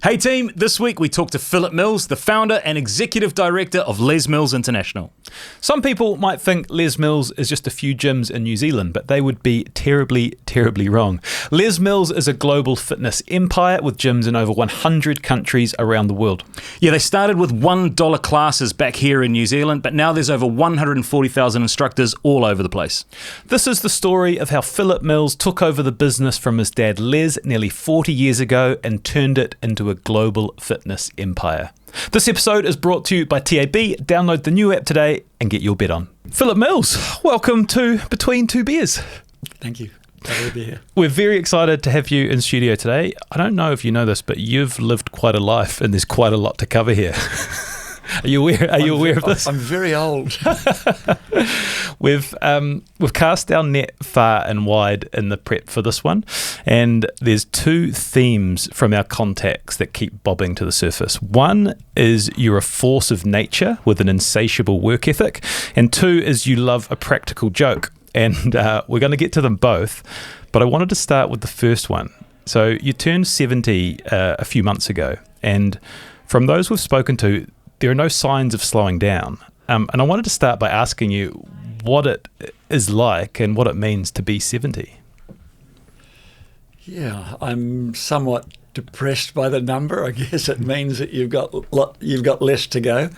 Hey team, this week we talked to Phillip Mills, the founder and executive director of Les Mills International. Some people might think Les Mills is just a few gyms in New Zealand, but they would be terribly, terribly wrong. Les Mills is a global fitness empire with gyms in over 100 countries around the world. Yeah, they started with $1 classes back here in New Zealand, but now there's over 140,000 instructors all over the place. This is the story of how Phillip Mills took over the business from his dad Les nearly 40 years ago and turned it into a global fitness empire. This episode is brought to you by TAB. Download the new app today and get your bet on. Phillip Mills, welcome to Between Two Beers. Thank you. Glad to be here. We're very excited to have you in studio today. I don't know if you know this, but you've lived quite a life and there's quite a lot to cover here. Are you aware of this? I'm very old. We've cast our net far and wide in the prep for this one, and there's two themes from our contacts that keep bobbing to the surface. One is you're a force of nature with an insatiable work ethic, and two is you love a practical joke. And we're going to get to them both, but I wanted to start with the first one. So you turned 70 a few months ago, and from those we've spoken to, there are no signs of slowing down. And I wanted to start by asking you what it is like and what it means to be 70. Yeah, I'm somewhat depressed by the number. I guess it means that you've got less to go,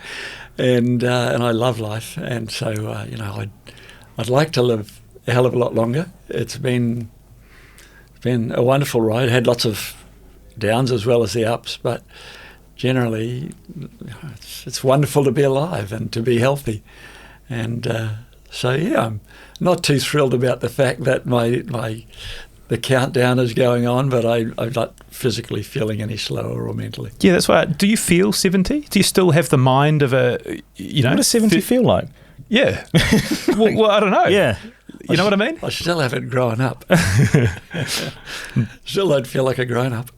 and I love life, and so I'd like to live a hell of a lot longer. It's been a wonderful ride. Had lots of downs as well as the ups, but generally, it's wonderful to be alive and to be healthy, and I'm not too thrilled about the fact that the countdown is going on, but I'm not physically feeling any slower or mentally. Yeah, that's right. Do you feel 70? Do you still have the mind of a What does 70 feel like? Yeah. well, I don't know. Yeah. You know what I mean? I still haven't grown up. Still don't feel like a grown up.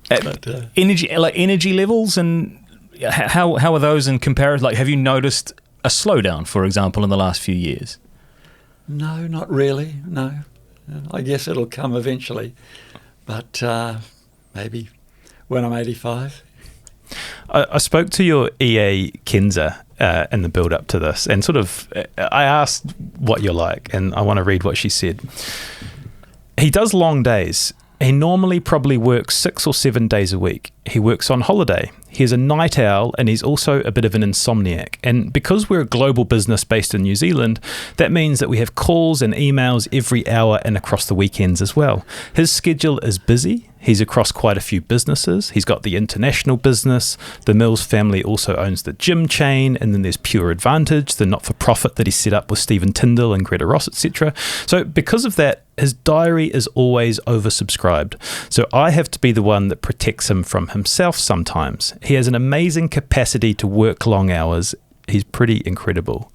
But, energy levels, and how are those in comparison? Like, have you noticed a slowdown, for example, in the last few years? No, not really. No, I guess it'll come eventually, but maybe when I'm 85. I spoke to your EA Kenza in the build up to this, and sort of I asked what you're like, and I want to read what she said. He does long days. He normally probably works 6 or 7 days a week. He works on holiday. He's a night owl, and he's also a bit of an insomniac. And because we're a global business based in New Zealand, that means that we have calls and emails every hour and across the weekends as well. His schedule is busy. He's across quite a few businesses. He's got the international business. The Mills family also owns the gym chain. And then there's Pure Advantage, the not-for-profit that he set up with Stephen Tyndall and Greta Ross, etc. So because of that, his diary is always oversubscribed. So I have to be the one that protects him from himself sometimes. He has an amazing capacity to work long hours. He's pretty incredible.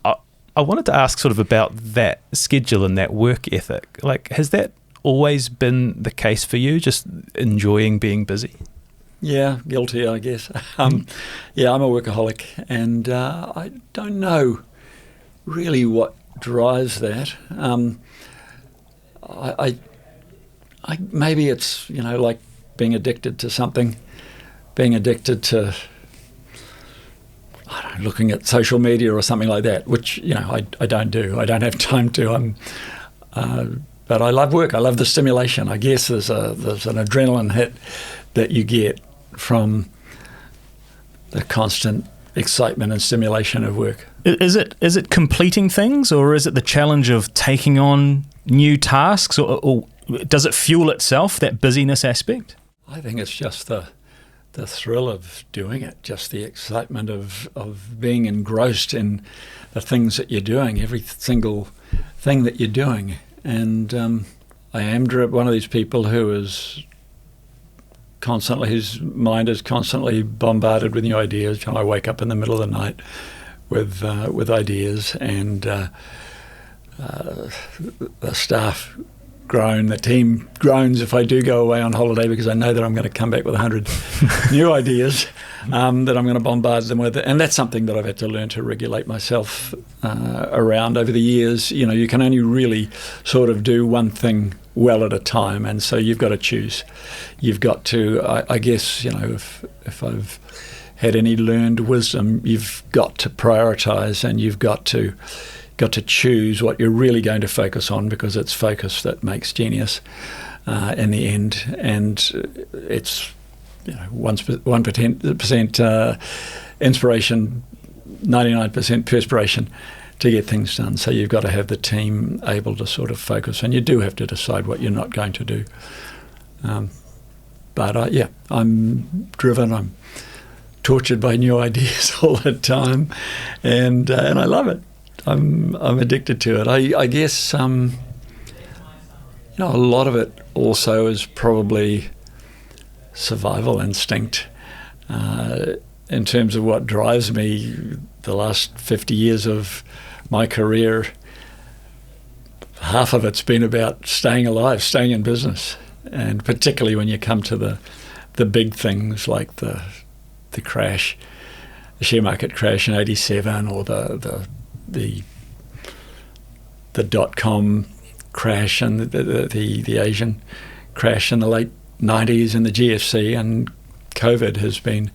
I wanted to ask sort of about that schedule and that work ethic. Like, has that always been the case for you, just enjoying being busy? Yeah, guilty, I guess. Yeah, I'm a workaholic, and I don't know really what drives that. I maybe it's like being addicted to something, being addicted to looking at social media or something like that, which I don't do. I don't have time to. But I love work. I love the stimulation. I guess there's an adrenaline hit that you get from the constant excitement and stimulation of work. Is it completing things, or is it the challenge of taking on new tasks, or does it fuel itself, that busyness aspect? I think it's just the thrill of doing it, just the excitement of being engrossed in the things that you're doing, every single thing that you're doing. And I am one of these people whose mind is constantly bombarded with new ideas. I wake up in the middle of the night with ideas, and the staff groan, the team groans if I do go away on holiday, because I know that I'm going to come back with 100 new ideas that I'm going to bombard them with. And that's something that I've had to learn to regulate myself around over the years. You can only really sort of do one thing well at a time, and so you've got to choose. You've got to, I guess, if I've had any learned wisdom, you've got to prioritise, and you've got to choose what you're really going to focus on, because it's focus that makes genius in the end. And it's 1% inspiration, 99% perspiration to get things done. So you've got to have the team able to sort of focus, and you do have to decide what you're not going to do. But I'm driven. I'm tortured by new ideas all the time, and I love it. I'm addicted to it. I guess a lot of it also is probably survival instinct. In terms of what drives me, the last 50 years of my career, half of it's been about staying alive, staying in business, and particularly when you come to the big things like the crash, the share market crash in '87, or the .com crash, and the Asian crash in the late '90s, and the GFC, and COVID has been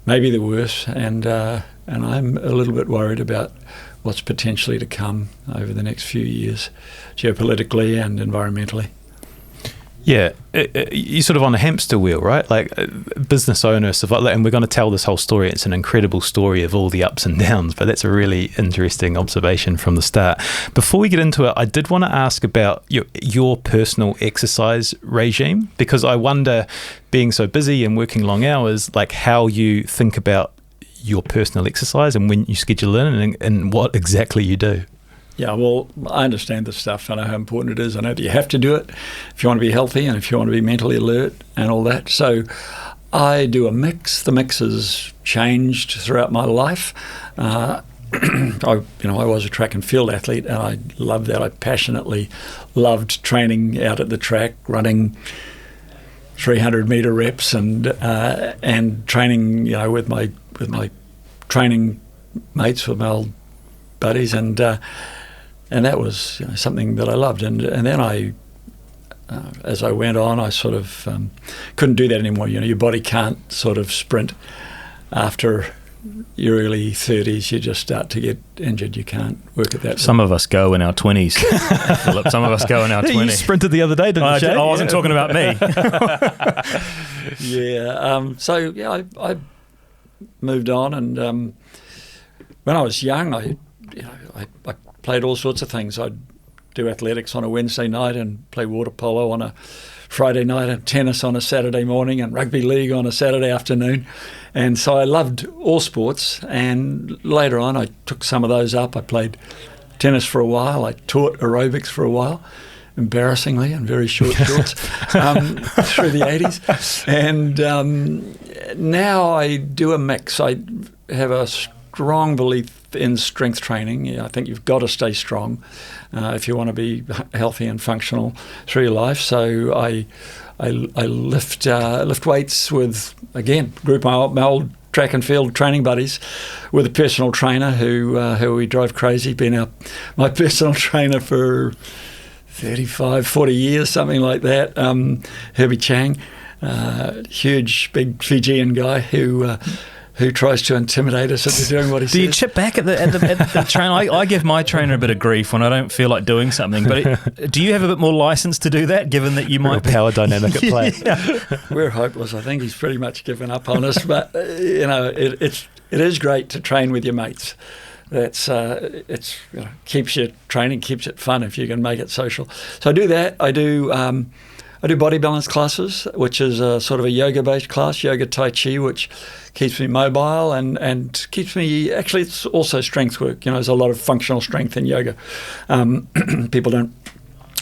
maybe the worst, and I'm a little bit worried about what's potentially to come over the next few years, geopolitically and environmentally. Yeah, you're sort of on a hamster wheel, right? Like business owners, and we're going to tell this whole story. It's an incredible story of all the ups and downs, but that's a really interesting observation from the start. Before we get into it, I did want to ask about your personal exercise regime, because I wonder, being so busy and working long hours, like how you think about your personal exercise and when you schedule in and what exactly you do. Yeah, well, I understand this stuff. I know how important it is. I know that you have to do it if you want to be healthy and if you want to be mentally alert and all that. So I do a mix. The mix has changed throughout my life. I was a track and field athlete, and I loved that. I passionately loved training out at the track, running 300-meter reps, and training, with my training mates, with my old buddies, and that was something that I loved. And then as I went on, I sort of couldn't do that anymore. Your body can't sort of sprint after your early 30s. You just start to get injured. You can't work at that. Some of us go in our 20s, Phillip. Some of us go in our 20s. You sprinted the other day, didn't you? I wasn't talking about me. Yeah. I moved on, and when I was young, I played all sorts of things. I'd do athletics on a Wednesday night and play water polo on a Friday night, and tennis on a Saturday morning, and rugby league on a Saturday afternoon. And so I loved all sports, and later on I took some of those up. I played tennis for a while. I taught aerobics for a while, embarrassingly, in very short shorts, through the 80s. And now I do a mix. I have a strong belief in strength training. I think you've got to stay strong if you want to be healthy and functional through your life. So I lift weights with, again, group my old track and field training buddies, with a personal trainer who we drive crazy. Been my personal trainer for 35, 40 years, something like that. Herbie Chang, huge, big Fijian guy who tries to intimidate us into doing what he says. Do you chip back at the trainer? I give my trainer a bit of grief when I don't feel like doing something, but do you have a bit more license to do that, given that you might... Power dynamic at play. Yeah. We're hopeless. I think he's pretty much given up on us, but it is great to train with your mates. That's keeps you training, keeps it fun if you can make it social. So I do that. I do body balance classes, which is a sort of a yoga-based class, yoga tai chi, which keeps me mobile and keeps me... Actually, it's also strength work. There's a lot of functional strength in yoga. People don't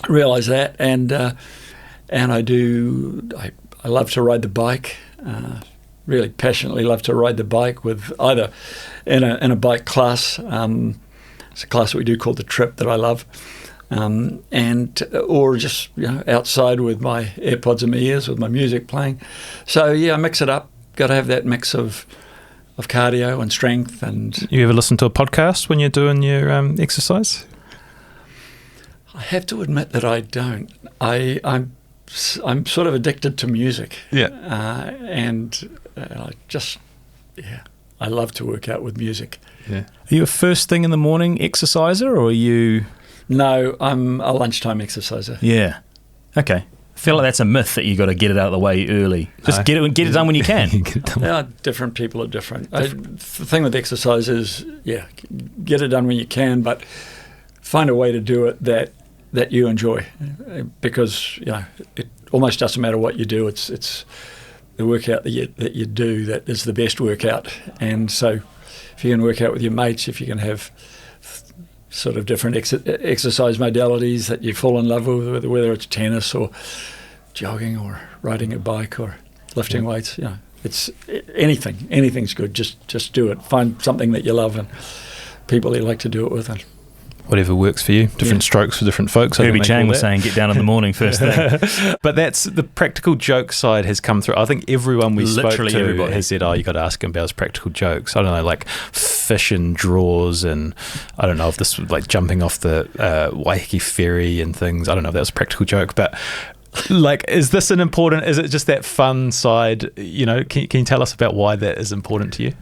realise that. And I love to ride the bike. Really passionately love to ride the bike, with either in a bike class. It's a class that we do called the Trip that I love. Or just outside with my AirPods in my ears, with my music playing. So I mix it up. Got to have that mix of cardio and strength. And you ever listen to a podcast when you're doing your exercise? I have to admit that I don't. I'm sort of addicted to music. Yeah. I love to work out with music. Yeah. Are you a first thing in the morning exerciser, or are you? No, I'm a lunchtime exerciser. Yeah. Okay. I feel like that's a myth that you got to get it out of the way early. Just get it done when you can. Different people are different. The thing with exercise is, get it done when you can, but find a way to do it that you enjoy, because it almost doesn't matter what you do. It's the workout that you do that is the best workout. And so, if you can work out with your mates, if you can have sort of different exercise modalities that you fall in love with, whether it's tennis or jogging or riding a bike or lifting weights, it's anything's good. Just do it. Find something that you love and people you like to do it with, and whatever works for you. Different strokes for different folks. Herbie Chang was saying get down in the morning first thing. But that's the practical joke side has come through. I think everyone we Literally spoke to everybody has said, you got to ask him about his practical jokes. I don't know, like fish and draws, and I don't know if this was like jumping off the Waiheke ferry and things. I don't know if that was a practical joke, but like, is it just that fun side? Can you tell us about why that is important to you?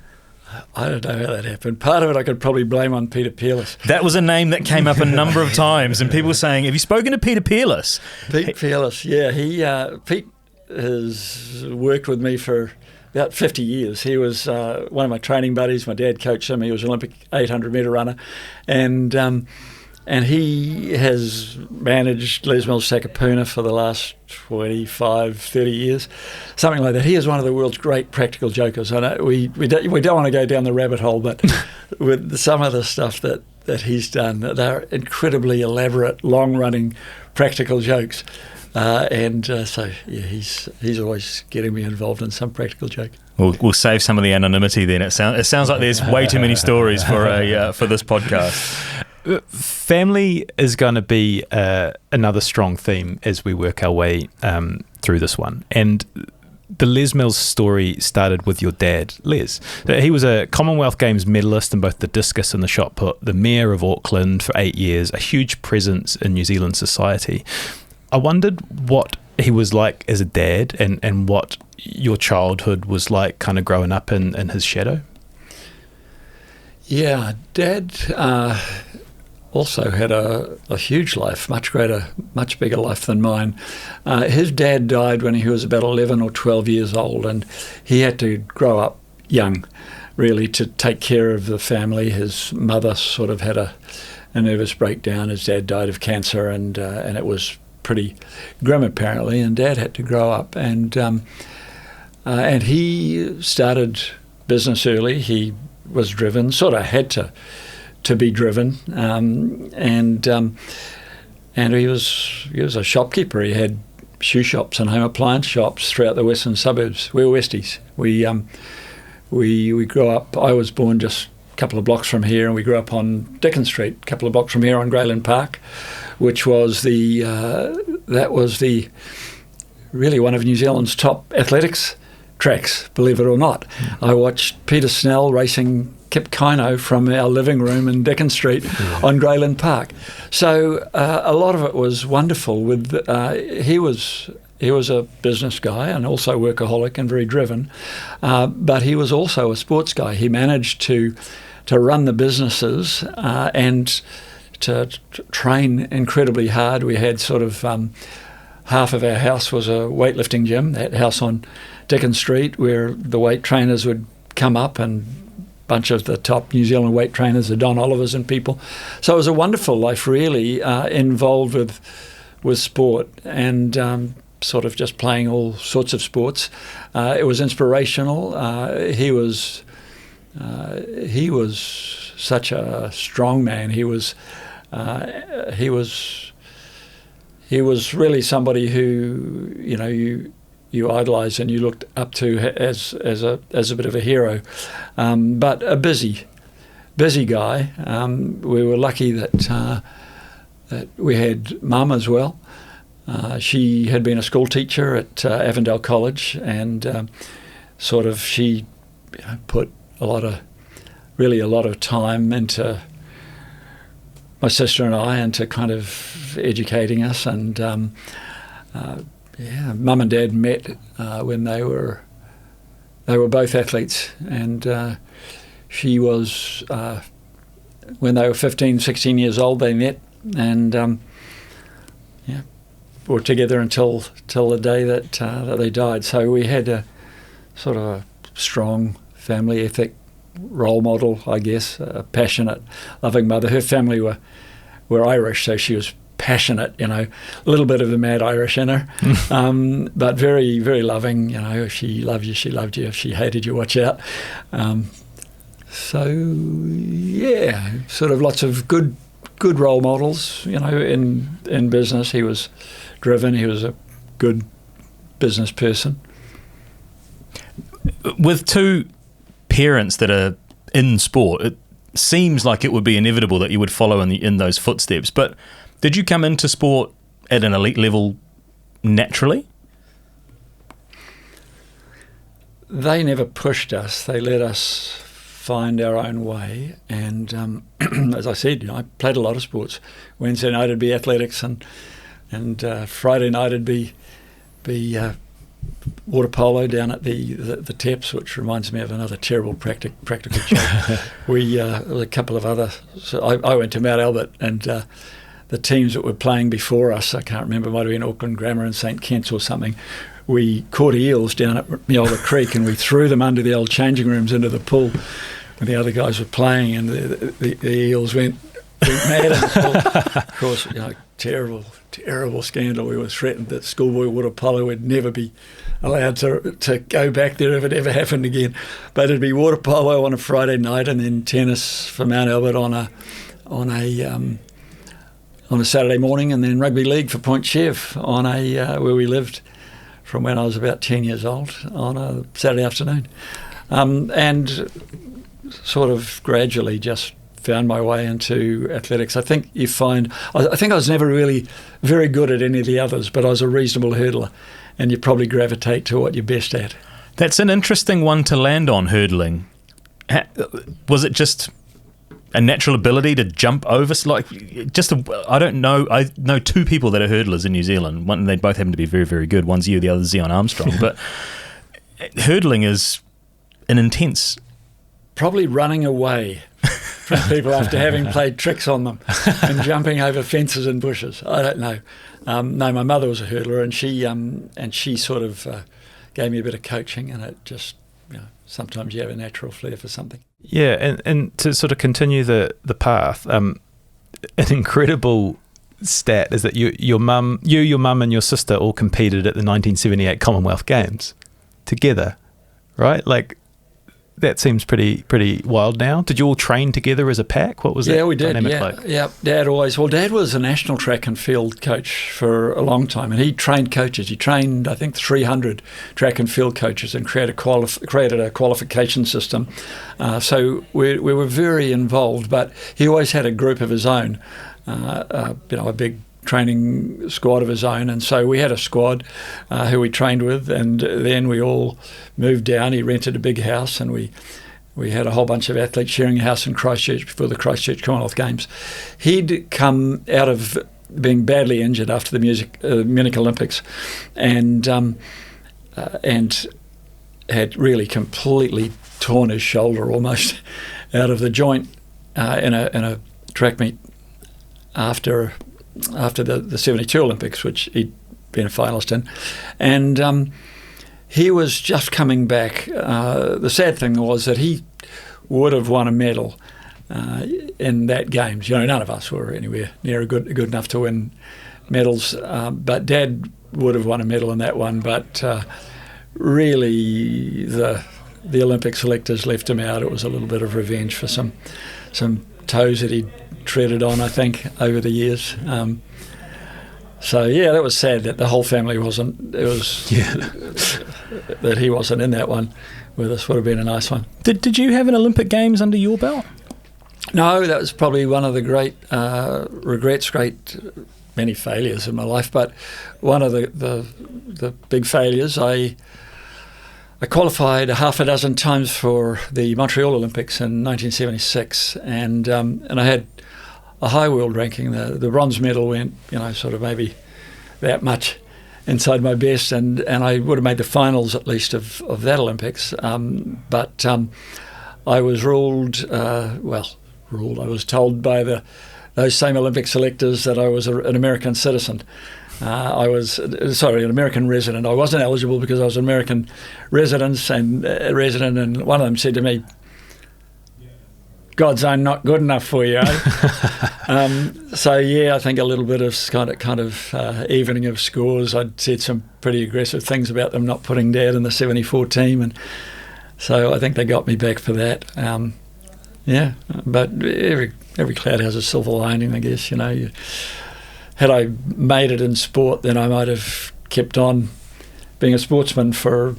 I don't know how that happened. Part of it I could probably blame on Peter Peerless. That was a name that came up a number of times, and people were saying, have you spoken to Peter Peerless? Pete Peerless, yeah. Pete has worked with me for about 50 years. He was one of my training buddies. My dad coached him. He was an Olympic 800-metre runner. And he has managed Les Mills Takapuna for the last 25, 30 years, something like that. He is one of the world's great practical jokers. I know we don't want to go down the rabbit hole, but with some of the stuff that he's done, they're incredibly elaborate, long-running practical jokes. He's always getting me involved in some practical joke. We'll save some of the anonymity then. It sounds like there's way too many stories for this podcast. Family is going to be another strong theme as we work our way through this one. And the Les Mills story started with your dad, Les. He was a Commonwealth Games medalist in both the discus and the shot put, the mayor of Auckland for 8 years, a huge presence in New Zealand society. I wondered what he was like as a dad and what your childhood was like kind of growing up in his shadow. Yeah, Dad also had a huge life, much greater, much bigger life than mine. His dad died when he was about 11 or 12 years old, and he had to grow up young, really, to take care of the family. His mother sort of had a nervous breakdown. His dad died of cancer, and it was pretty grim, apparently, and Dad had to grow up. And he started business early. He was driven, sort of had to be driven, and he was a shopkeeper. He had shoe shops and home appliance shops throughout the western suburbs. We were Westies. We grew up. I was born just a couple of blocks from here, and we grew up on Dickens Street, a couple of blocks from here on Grayland Park, which was really one of New Zealand's top athletics tracks, believe it or not. I watched Peter Snell racing Kip Kino from our living room in Dickens Street on Grayland Park. So a lot of it was wonderful. He was a business guy and also workaholic and very driven, but he was also a sports guy. He managed to run the businesses and to train incredibly hard. We had sort of half of our house was a weightlifting gym, that house on Dickens Street, where the weight trainers would come up, and a bunch of the top New Zealand weight trainers, the Don Olivers and people. So it was a wonderful life, really, involved with sport and sort of just playing all sorts of sports. It was inspirational. He was such a strong man. He was really somebody who you idolise and you looked up to as a bit of a hero, but a busy guy. We were lucky that we had Mum as well. She had been a school teacher at Avondale College, and she put a lot of time into my sister and I into kind of educating us. And Mum and Dad met when they were both athletes, and she was when they were 15, 16 years old. They met, and were together until the day that they died. So we had a sort of a strong family ethic role model, I guess, a passionate, loving mother. Her family were Irish, so she was passionate, a little bit of the mad Irish in her, but very, very loving. If she loved you, she loved you. If she hated you, watch out. Sort of lots of good role models, in business. He was driven. He was a good business person. With two parents that are in sport, it seems like it would be inevitable that you would follow in those footsteps. But did you come into sport at an elite level naturally? They never pushed us. They let us find our own way. And as I said, I played a lot of sports. Wednesday night it'd be athletics, and Friday night it'd be water polo down at the Teps, which reminds me of another terrible practical joke. There was a couple of other. So I went to Mount Albert, and the teams that were playing before us, I can't remember, might have been Auckland Grammar and St Kitts or something. We caught eels down at Miolda Creek, and we threw them under the old changing rooms into the pool when the other guys were playing, and the eels went mad in the pool. Of course, terrible scandal. We were threatened that schoolboy water polo would never be allowed to go back there if it ever happened again. But it'd be water polo on a Friday night, and then tennis for Mount Albert on a Saturday morning, and then rugby league for Point Chev on where we lived from when I was about 10 years old on a Saturday afternoon, and sort of gradually just found my way into athletics. I think I was never really very good at any of the others, but I was a reasonable hurdler, and you probably gravitate to what you're best at. That's an interesting one to land on, hurdling. Was it just a natural ability to jump over? I don't know. I know two people that are hurdlers in New Zealand. One, they both happen to be very, very good. One's you, the other's Zion Armstrong. But hurdling is an intense. Probably running away from people after having played tricks on them and jumping over fences and bushes. I don't know. No, my mother was a hurdler, and she sort of gave me a bit of coaching, and it just, sometimes you have a natural flair for something. Yeah, and to sort of continue the path, an incredible stat is that your mum and your sister all competed at the 1978 Commonwealth Games together, right? Like, that seems pretty wild now. Did you all train together as a pack? What was that? Yeah, we did. Dynamic Yeah, like? yeah. Dad was a national track and field coach for a long time, and he trained coaches. He trained, I think, 300 track and field coaches, and created a qualification system. So we were very involved, but he always had a group of his own, a big training squad of his own, and so we had a squad who we trained with, and then we all moved down. He rented a big house, and we had a whole bunch of athletes sharing a house in Christchurch before the Christchurch Commonwealth Games. He'd come out of being badly injured after the Munich Olympics, and had really completely torn his shoulder almost out of the joint in a track meet after the 72 Olympics, which he'd been a finalist in. And he was just coming back. The sad thing was that he would have won a medal in that Games. None of us were anywhere near good enough to win medals, but Dad would have won a medal in that one. But really, the Olympic selectors left him out. It was a little bit of revenge for some toes that he'd treaded on, I think, over the years. So yeah, that was sad that the whole family wasn't. It was that he wasn't in that one with us. Would have been a nice one. Did you have an Olympic Games under your belt? No, that was probably one of the great regrets, many failures in my life, but one of the big failures. I qualified a half a dozen times for the Montreal Olympics in 1976, and I had high world ranking. The bronze medal went, sort of maybe that much inside my best, and I would have made the finals at least of that Olympics. But I was ruled. I was told by those same Olympic selectors that I was an American citizen. I was an American resident. I wasn't eligible because I was an American resident, and one of them said to me, "God's own not good enough for you." I think a little bit of kind of evening of scores. I'd said some pretty aggressive things about them not putting Dad in the '74 team, and so I think they got me back for that. But every cloud has a silver lining, I guess. Had I made it in sport, then I might have kept on being a sportsman for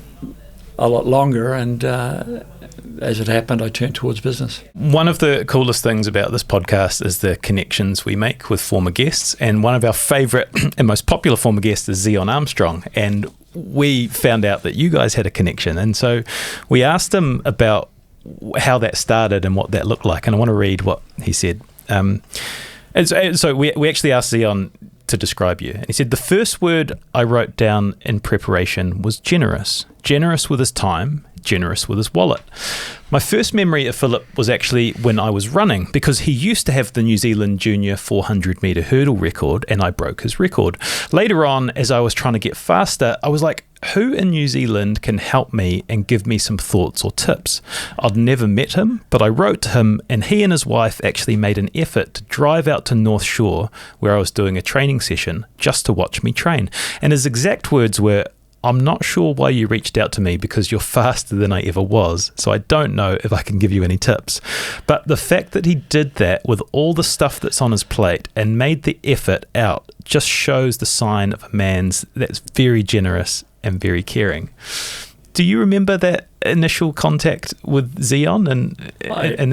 a lot longer, and as it happened, I turned towards business. One of the coolest things about this podcast is the connections we make with former guests, and one of our favourite and most popular former guests is Zion Armstrong, and we found out that you guys had a connection, and so we asked him about how that started and what that looked like, and I want to read what he said. And so we actually asked Zion to describe you. And he said, "The first word I wrote down in preparation was generous. Generous with his time, generous with his wallet. My first memory of Phillip was actually when I was running, because he used to have the New Zealand junior 400 metre hurdle record, and I broke his record. Later on, as I was trying to get faster, I was like, who in New Zealand can help me and give me some thoughts or tips? I'd never met him, but I wrote to him, and he and his wife actually made an effort to drive out to North Shore, where I was doing a training session, just to watch me train. And his exact words were, 'I'm not sure why you reached out to me, because you're faster than I ever was, so I don't know if I can give you any tips.' But the fact that he did that with all the stuff that's on his plate and made the effort out just shows the sign of a man that's very generous and very caring." Do you remember that initial contact with Zion and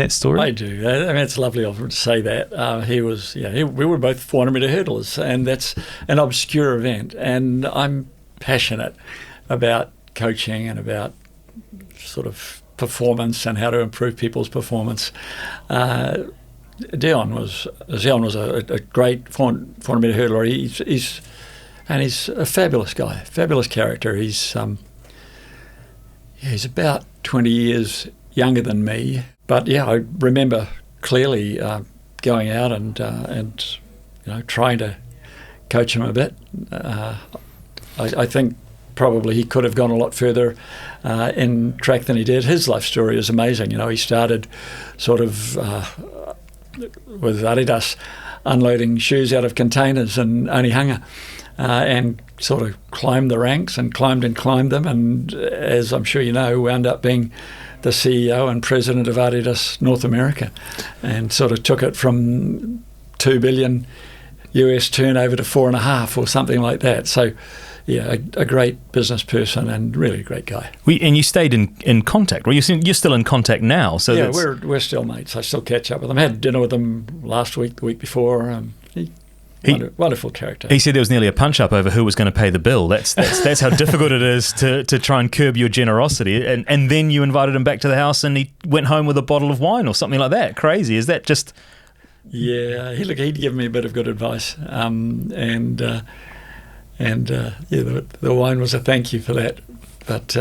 that story? I do. I mean, it's lovely of him to say that. We were both 400 metre hurdlers, and that's an obscure event, and I'm passionate about coaching and about sort of performance and how to improve people's performance. Zion was a great 400 metre hurdler. He's a fabulous guy, fabulous character. He's about 20 years younger than me, but I remember clearly going out and trying to coach him a bit. I think probably he could have gone a lot further in track than he did. His life story is amazing. He started sort of with Adidas unloading shoes out of containers in Onehunga, and sort of climbed the ranks and climbed them, and as I'm sure you know, wound up being the CEO and president of Adidas North America, and sort of took it from $2 billion US turnover to 4.5 or something like that. So a great business person and really a great guy. And you stayed in contact. Well, you're still in contact now. So yeah, we're still mates. I still catch up with him. I had dinner with him last week, the week before. Wonderful character. He said there was nearly a punch-up over who was going to pay the bill. That's how difficult it is to try and curb your generosity. And then you invited him back to the house, and he went home with a bottle of wine or something like that. Crazy. Is that just... Yeah, he'd given me a bit of good advice. The wine was a thank you for that. But,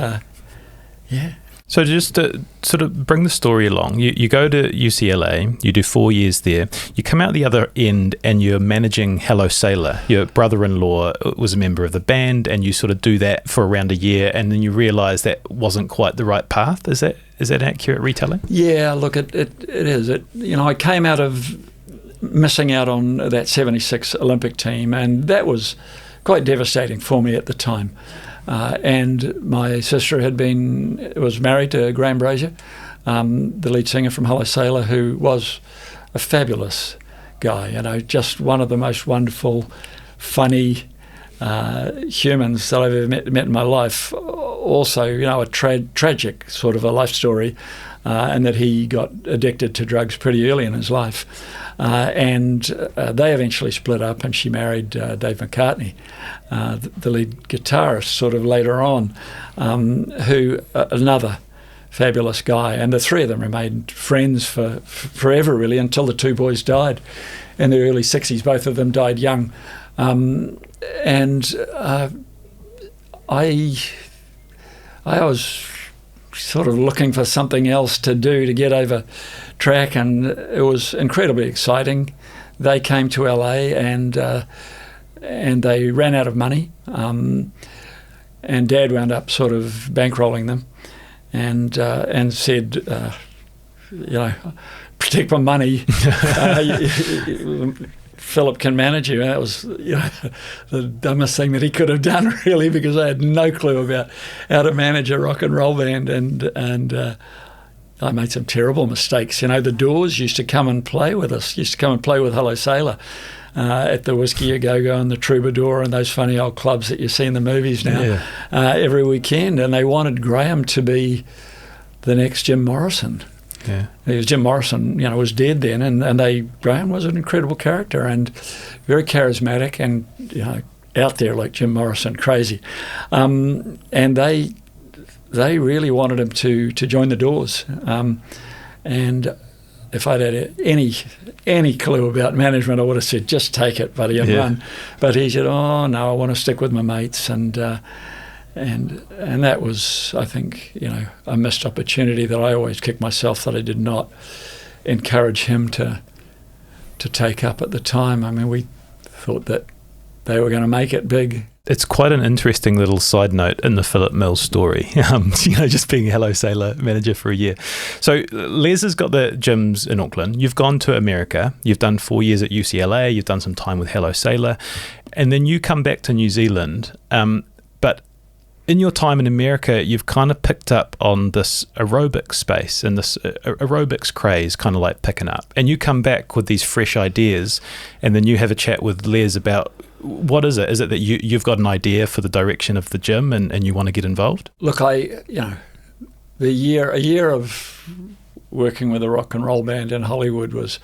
yeah. So just to sort of bring the story along, you go to UCLA, you do 4 years there, you come out the other end and you're managing Hello Sailor. Your brother-in-law was a member of the band, and you sort of do that for around a year, and then you realise that wasn't quite the right path. Is that an accurate retelling? Yeah, look, it is. I came out of missing out on that 76 Olympic team, and that was quite devastating for me at the time. And my sister was married to Graham Brazier, the lead singer from Hello Sailor, who was a fabulous guy, just one of the most wonderful, funny humans that I've ever met in my life. Also, a tragic sort of a life story, and that he got addicted to drugs pretty early in his life. And they eventually split up, and she married Dave McCartney, the lead guitarist, sort of later on, who another fabulous guy. And the three of them remained friends for forever, really, until the two boys died in the early 60s. Both of them died young. I was sort of looking for something else to do to get over track, and it was incredibly exciting. They came to LA and they ran out of money, and Dad wound up sort of bankrolling them, and said, protect my money. Phillip can manage you. And that was the dumbest thing that he could have done, really, because I had no clue about how to manage a rock and roll band, and I made some terrible mistakes. The Doors used to come and play with us, used to come and play with Hello Sailor at the Whiskey A Go-Go and the Troubadour and those funny old clubs that you see in the movies now, every weekend, and they wanted Graham to be the next Jim Morrison. Yeah. Jim Morrison, was dead then, and Graham was an incredible character and very charismatic, and out there like Jim Morrison, crazy, and they really wanted him to join the Doors, and if I'd had any clue about management, I would have said, just take it, buddy, and run. But he said, oh no, I want to stick with my mates, and that was, I think, a missed opportunity that I always kick myself that I did not encourage him to take up at the time. I mean, we thought that they were going to make it big. It's quite an interesting little side note in the Phillip Mills story, just being Hello Sailor manager for a year. So Les has got the gyms in Auckland. You've gone to America. You've done 4 years at UCLA. You've done some time with Hello Sailor. And then you come back to New Zealand. But in your time in America, you've kind of picked up on this aerobics space and this aerobics craze kind of like picking up. And you come back with these fresh ideas, and then you have a chat with Les about, what is it? Is it that you've got an idea for the direction of the gym and you want to get involved? Look, a year of working with a rock and roll band in Hollywood was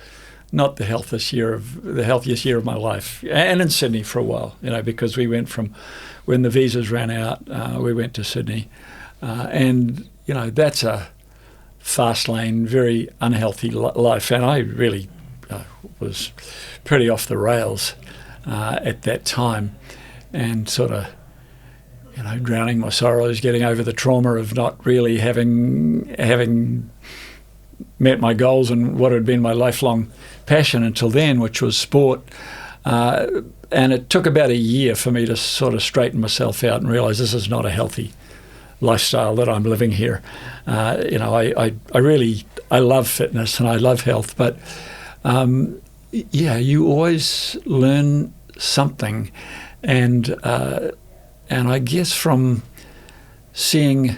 not the healthiest year of my life, and in Sydney for a while, because we went from, when the visas ran out, we went to Sydney, and that's a fast lane, very unhealthy life, and I really was pretty off the rails at that time, and sort of drowning my sorrows, getting over the trauma of not really having met my goals and what had been my lifelong passion until then, which was sport. And it took about a year for me to sort of straighten myself out and realize this is not a healthy lifestyle that I'm living here. I love fitness and I love health, but you always learn something, and I guess from seeing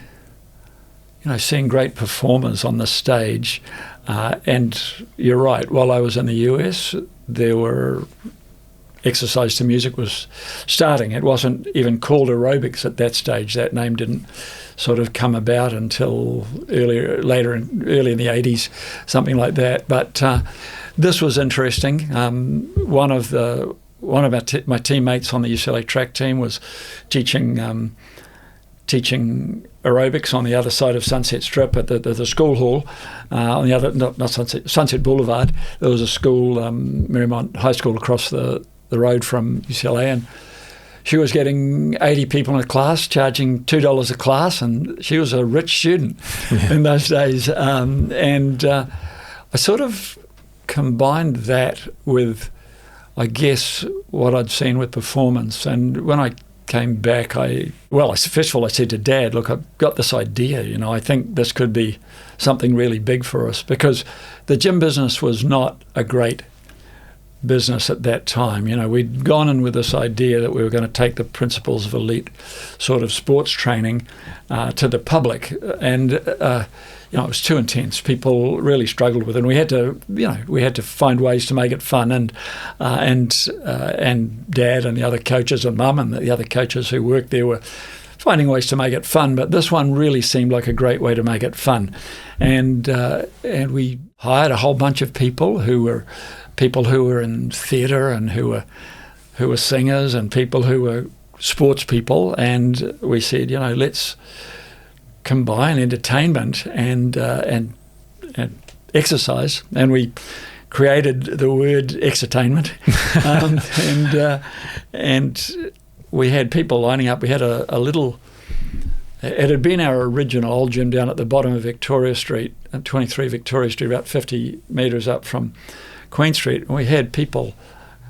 great performers on the stage, and you're right, while I was in the US, there were exercise to music was starting. It wasn't even called aerobics at that stage. That name didn't sort of come about until early in the 80s, something like that. But this was interesting. One of my teammates on the UCLA track team was teaching aerobics on the other side of Sunset Strip at the school hall. On the other, not Sunset Boulevard, there was a school, Marymount High School, across the road from UCLA, and she was getting 80 people in a class, charging $2 a class, and she was a rich student in those days. I sort of combined that with, I guess, what I'd seen with performance. And when I came back, first of all, I said to Dad, look, I've got this idea, I think this could be something really big for us, because the gym business was not a great business at that time. We'd gone in with this idea that we were going to take the principles of elite sort of sports training to the public, and it was too intense. People really struggled with it, and we had to find ways to make it fun. And Dad and the other coaches and Mum and the other coaches who worked there were finding ways to make it fun. But this one really seemed like a great way to make it fun, and we hired a whole bunch of people who were in theatre and who were singers and people who were sports people, and we said, let's combine entertainment and exercise, and we created the word exertainment, and we had people lining up. We had a little. It had been our original old gym down at the bottom of Victoria Street, 23 Victoria Street, about 50 metres up from Queen Street, and we had people.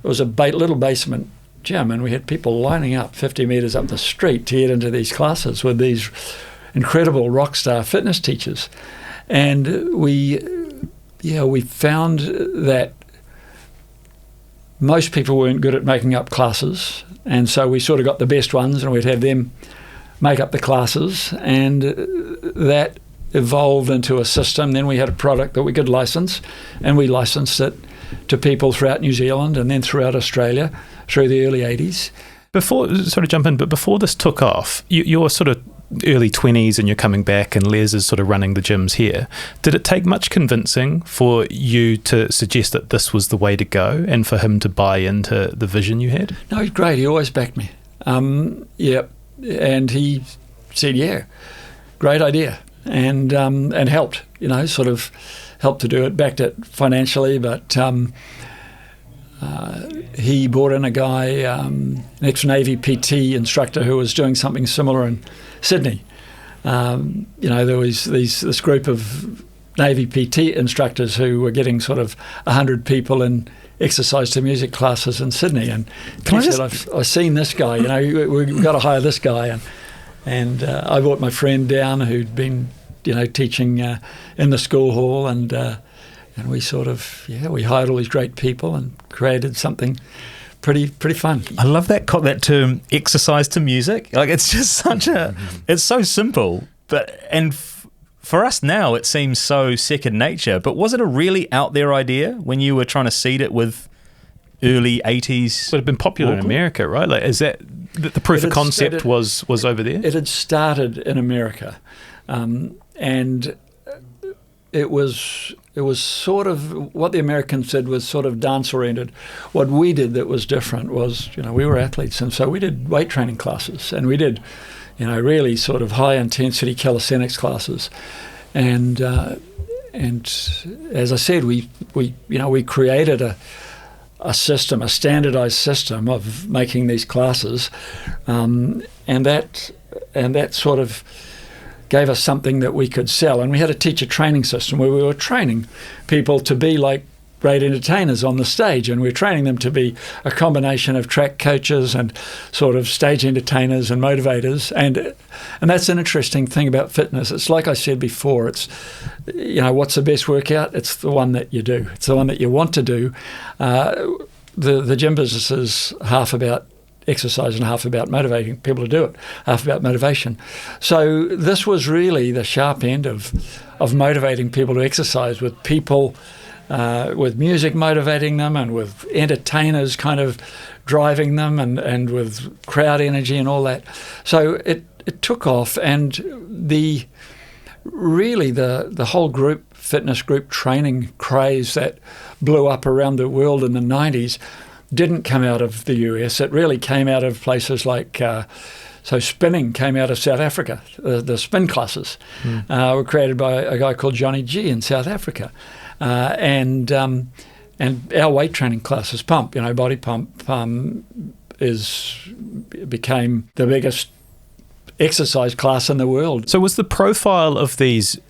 It was a little basement gym, and we had people lining up 50 metres up the street to get into these classes with these incredible rock star fitness teachers. And we found that most people weren't good at making up classes, and so we sort of got the best ones, and we'd have them make up the classes, and that evolved into a system. Then we had a product that we could license, and we licensed it to people throughout New Zealand and then throughout Australia through the early 80s. Before this took off, you're sort of early 20s and you're coming back, and Les is sort of running the gyms here. Did it take much convincing for you to suggest that this was the way to go and for him to buy into the vision you had? No, he's great. He always backed me. And he said, yeah, great idea, and helped, sort of helped to do it, backed it financially, but he brought in a guy, an ex-Navy PT instructor who was doing something similar in Sydney. There was this group of Navy PT instructors who were getting sort of 100 people in exercise to music classes in Sydney, and he said, I've seen this guy, we've got to hire this guy, and I brought my friend down who'd been teaching in the school hall, and we sort of we hired all these great people and created something pretty fun. I love that term, exercise to music. Like, it's just it's so simple, but for us now it seems so second nature. But was it a really out there idea when you were trying to seed it with early 80s? It would have been popular in America, right? Like, is that the proof of concept was over there? It had started in America, and it was sort of what the Americans did was sort of dance oriented. What we did that was different was, we were athletes, and so we did weight training classes, and we did, really sort of high intensity calisthenics classes, and as I said, we created a system, a standardized system of making these classes, and that sort of gave us something that we could sell. And we had a teacher training system where we were training people to be like great entertainers on the stage, and we're training them to be a combination of track coaches and sort of stage entertainers and motivators. And that's an interesting thing about fitness. It's like I said before, it's, what's the best workout? It's the one that you do. It's the one that you want to do. The gym business is half about exercise and half about motivating people to do it, half about motivation. So this was really the sharp end of motivating people to exercise, with people, with music motivating them, and with entertainers kind of driving them, and with crowd energy and all that. So it took off, and the whole fitness group training craze that blew up around the world in the 90s didn't come out of the US. It really came out of places like, spinning came out of South Africa. The spin classes were created by a guy called Johnny G in South Africa. And our weight training classes, Pump, BodyPump became the biggest exercise class in the world. So was the profile of these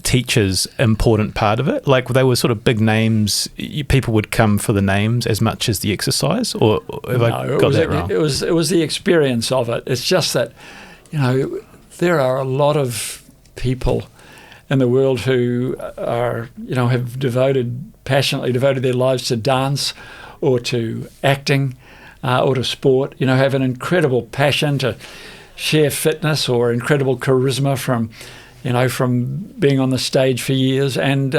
teachers important part of it? Like, they were sort of big names, people would come for the names as much as the exercise, or have I got that wrong? It was the experience of it. It's just that, there are a lot of people in the world who are, have passionately devoted their lives to dance or to acting or to sport, have an incredible passion to share fitness or incredible charisma from being on the stage for years. And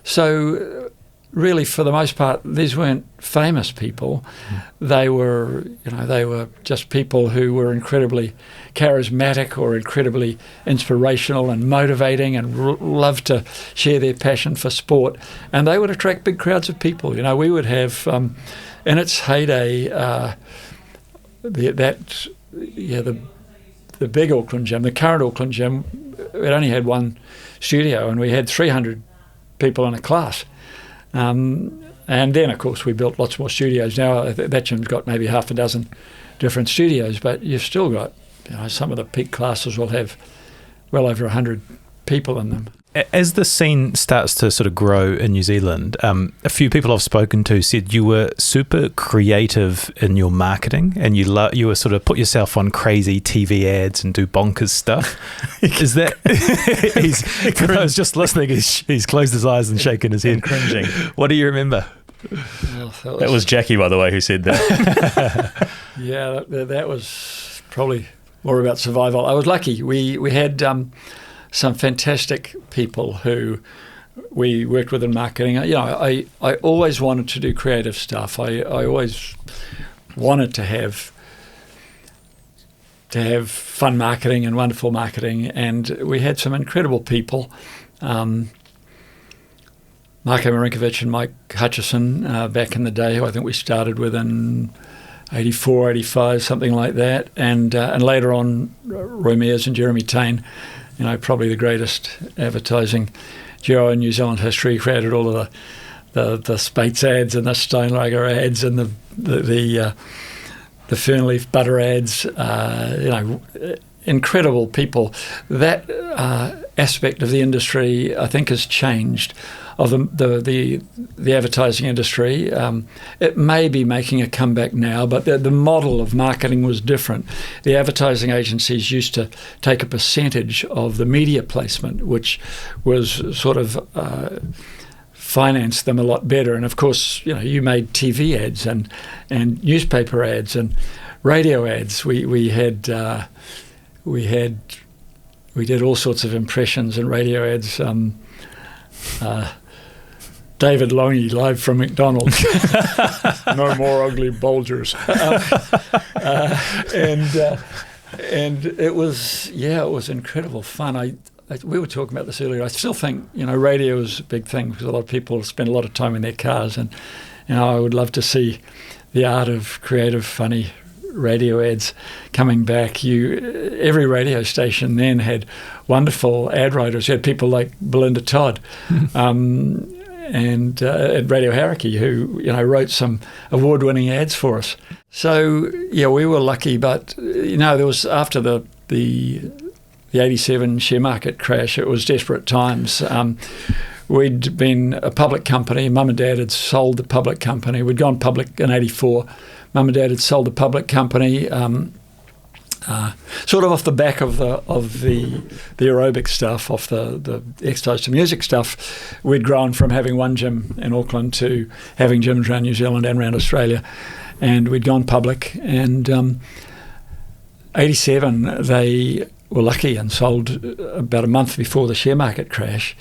so really, for the most part, these weren't famous people. They were just people who were incredibly charismatic or incredibly inspirational and motivating, and loved to share their passion for sport. And they would attract big crowds of people. We would have, in its heyday, the the big Auckland gym, the current Auckland gym, it only had one studio, and we had 300 people in a class. And then, of course, we built lots more studios. Now that gym's got maybe half a dozen different studios, but you've still got, some of the peak classes will have well over 100 people in them. As the scene starts to sort of grow in New Zealand, a few people I've spoken to said you were super creative in your marketing, and you were sort of put yourself on crazy TV ads and do bonkers stuff. Is that? I was just listening. He's closed his eyes and shaking his head, cringing. What do you remember? Well, That was Jackie, by the way, who said that. Yeah, that was probably more about survival. I was lucky. We had some fantastic people who we worked with in marketing. I always wanted to do creative stuff. I always wanted to have fun marketing and wonderful marketing, and we had some incredible people. Marko Marinkovic and Mike Hutchison back in the day, who I think we started with in 84, 85, something like that, and later on Roy Mears and Jeremy Taine, probably the greatest advertising duo in New Zealand history. Created all of the Spates ads and the Steinlager ads and the Fernleaf butter ads. Incredible people. That aspect of the industry, I think, has changed. Of the advertising industry, it may be making a comeback now, but the model of marketing was different. The advertising agencies used to take a percentage of the media placement, which was sort of financed them a lot better. And of course, you made TV ads and newspaper ads and radio ads. We did all sorts of impressions and radio ads. David Longy live from McDonald's. No more ugly bulgers. And it was incredible fun. We were talking about this earlier. I still think radio is a big thing because a lot of people spend a lot of time in their cars, and I would love to see the art of creative, funny radio ads coming back. Every radio station then had wonderful ad writers. You had people like Belinda Todd. And at Radio Hauraki, who wrote some award-winning ads for us. So we were lucky, but there was, after the 87 share market crash, it was desperate times. We'd been a public company. Mum and Dad had sold the public company. We'd gone public in 84. Mum and Dad had sold the public company. Sort of off the back of the aerobic stuff, off the exercise to music stuff, we'd grown from having one gym in Auckland to having gyms around New Zealand and around Australia, and we'd gone public. And 87, they were lucky and sold about a month before the share market crash,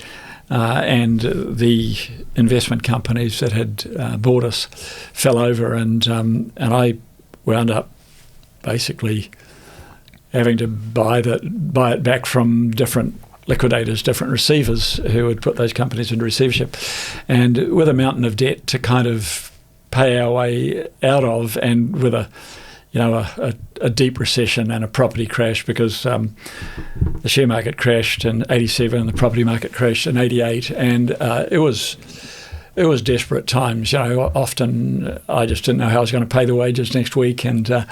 and the investment companies that had bought us fell over, and I wound up basically having to buy it back from different liquidators, different receivers who had put those companies into receivership, and with a mountain of debt to kind of pay our way out of, and with a deep recession and a property crash, because the share market crashed in 87 and the property market crashed in 88, and it was desperate times. Often I just didn't know how I was going to pay the wages next week, and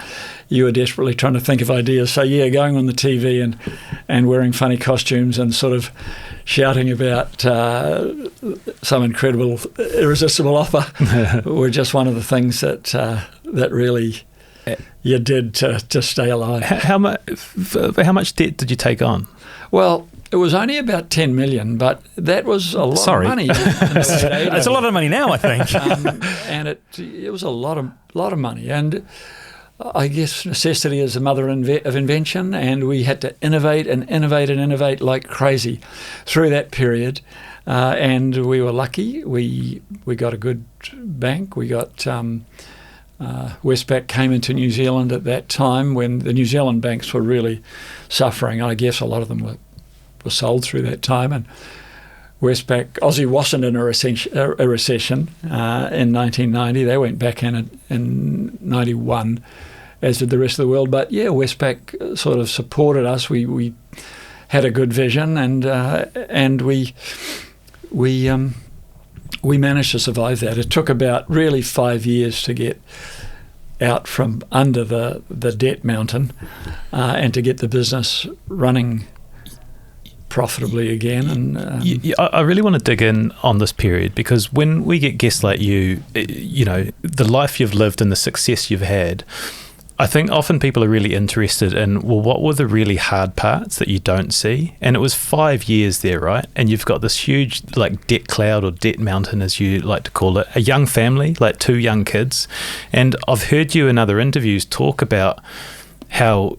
you were desperately trying to think of ideas. So going on the TV and wearing funny costumes and sort of shouting about some incredible, irresistible offer were just one of the things that really you did to stay alive. How much debt did you take on? Well, it was only about 10 million, but that was a lot of money. It's a lot of money now, I think. And it was a lot of money. And I guess necessity is the mother of invention, and we had to innovate and innovate and innovate like crazy through that period. And we were lucky. We got a good bank. We got Westpac came into New Zealand at that time when the New Zealand banks were really suffering. I guess a lot of them were sold through that time, and Westpac, Aussie wasn't in a recession in 1990. They went back in 91, as did the rest of the world. But yeah, Westpac sort of supported us. We had a good vision, and we managed to survive that. It took about really 5 years to get out from under the debt mountain and to get the business running profitably again. And I really want to dig in on this period, because when we get guests like you, the life you've lived and the success you've had, I think often people are really interested in, well, what were the really hard parts that you don't see? And it was 5 years there, right? And you've got this huge debt cloud, or debt mountain as you like to call it, a young family, 2 young kids. And I've heard you in other interviews talk about how,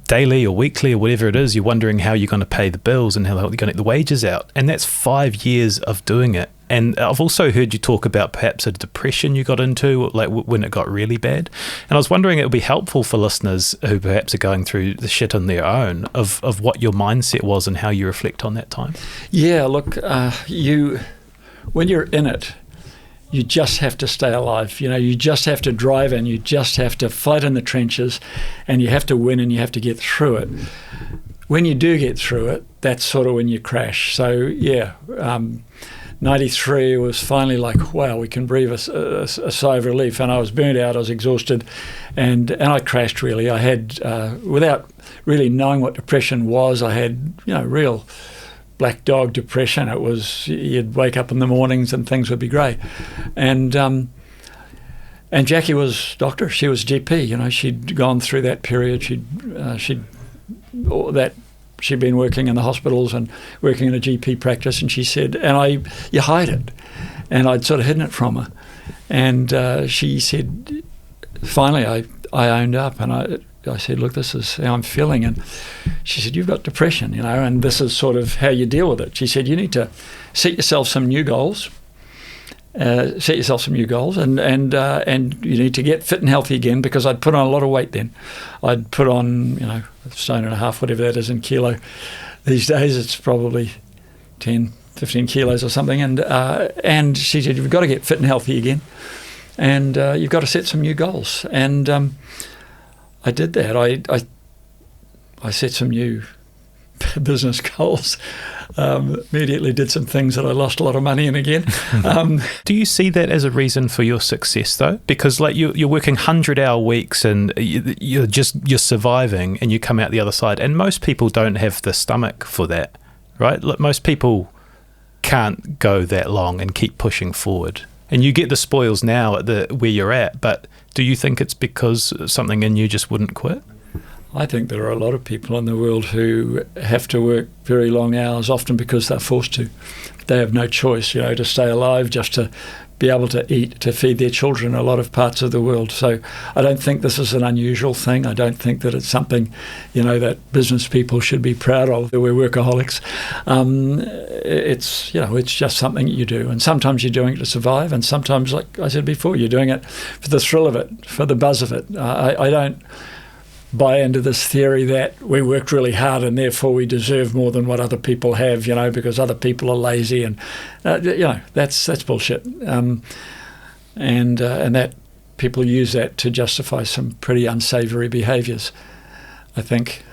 daily or weekly or whatever it is, you're wondering how you're going to pay the bills and how you're going to get the wages out. And that's 5 years of doing it. And I've also heard you talk about perhaps a depression you got into, when it got really bad. And I was wondering, it would be helpful for listeners who perhaps are going through the shit on their own, of what your mindset was and how you reflect on that time. Yeah, look, when you're in it, you just have to stay alive. You just have to drive, and you just have to fight in the trenches, and you have to win, and you have to get through it. When you do get through it, that's sort of when you crash. So, yeah, 93 was finally like, wow, we can breathe a sigh of relief. And I was burnt out, I was exhausted, and I crashed really. I had, without really knowing what depression was, I had, real black dog depression. It was, you'd wake up in the mornings and things would be great. And Jackie was doctor. She was GP. She'd gone through that period. She'd been working in the hospitals and working in a GP practice. And she said, you hide it. And I'd sort of hidden it from her. And she said, finally, I owned up, and I said, look, this is how I'm feeling. And she said, you've got depression, and this is sort of how you deal with it. She said, you need to set yourself some new goals. And you need to get fit and healthy again, because I'd put on a lot of weight then. I'd put on, a stone and a half, whatever that is in kilo. These days it's probably 10, 15 kilos or something. And she said, you've got to get fit and healthy again. And you've got to set some new goals. And I did that. I set some new business goals. Immediately did some things that I lost a lot of money in again. Do you see that as a reason for your success, though? Because you're working 100-hour weeks, and you're surviving, and you come out the other side. And most people don't have the stomach for that, right? Most people can't go that long and keep pushing forward. And you get the spoils now at where you're at, but do you think it's because something in you just wouldn't quit? I think there are a lot of people in the world who have to work very long hours, often because they're forced to. They have no choice, to stay alive, just to be able to eat, to feed their children in a lot of parts of the world. So I don't think this is an unusual thing. I don't think that it's something, that business people should be proud of, that we're workaholics. It's just something you do. And sometimes you're doing it to survive, and sometimes, like I said before, you're doing it for the thrill of it, for the buzz of it. I don't buy into this theory that we worked really hard and therefore we deserve more than what other people have, because other people are lazy, and that's bullshit. And that people use that to justify some pretty unsavoury behaviours, I think.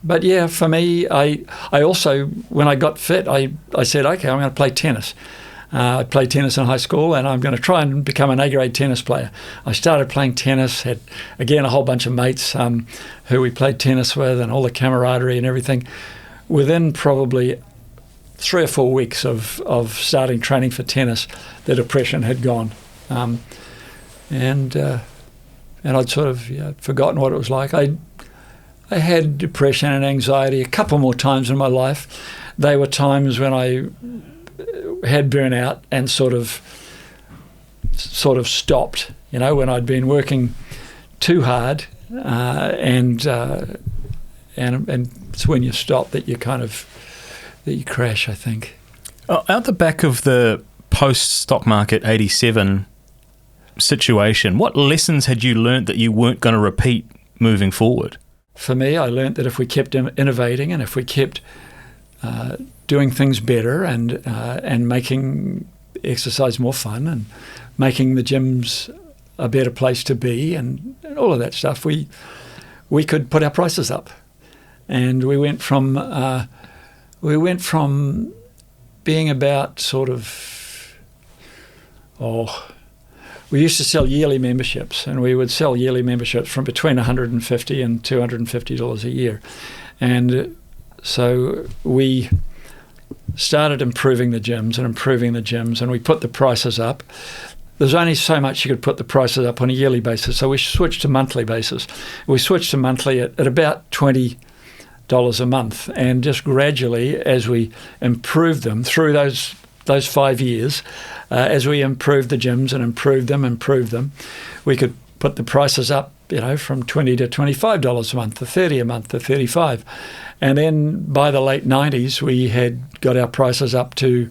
But yeah, for me, I also, when I got fit, I said, okay, I'm going to play tennis. I played tennis in high school, and I'm going to try and become an A-grade tennis player. I started playing tennis, had, again, a whole bunch of mates who we played tennis with, and all the camaraderie and everything. Within probably 3 or 4 weeks of starting training for tennis, the depression had gone. And I'd sort of forgotten what it was like. I had depression and anxiety a couple more times in my life. They were times when I had burnout and sort of stopped, when I'd been working too hard, and it's when you stop that you crash, I think. Out the back of the post-stock market 87 situation, what lessons had you learnt that you weren't going to repeat moving forward? For me, I learnt that if we kept innovating, and if we kept doing things better, and making exercise more fun, and making the gyms a better place to be, and all of that stuff, we could put our prices up, and we went from being about sort of we used to sell yearly memberships, and we would sell yearly memberships from between $150 and $250 a year, and so we started improving the gyms, and we put the prices up. There's only so much you could put the prices up on a yearly basis, so we switched to monthly basis. We switched to monthly at about $20 a month, and just gradually, as we improved them through those 5 years, as we improved the gyms and improved them, we could put the prices up, from $20 to $25 a month, to $30 a month, to $35. And then by the late 90s, we had got our prices up to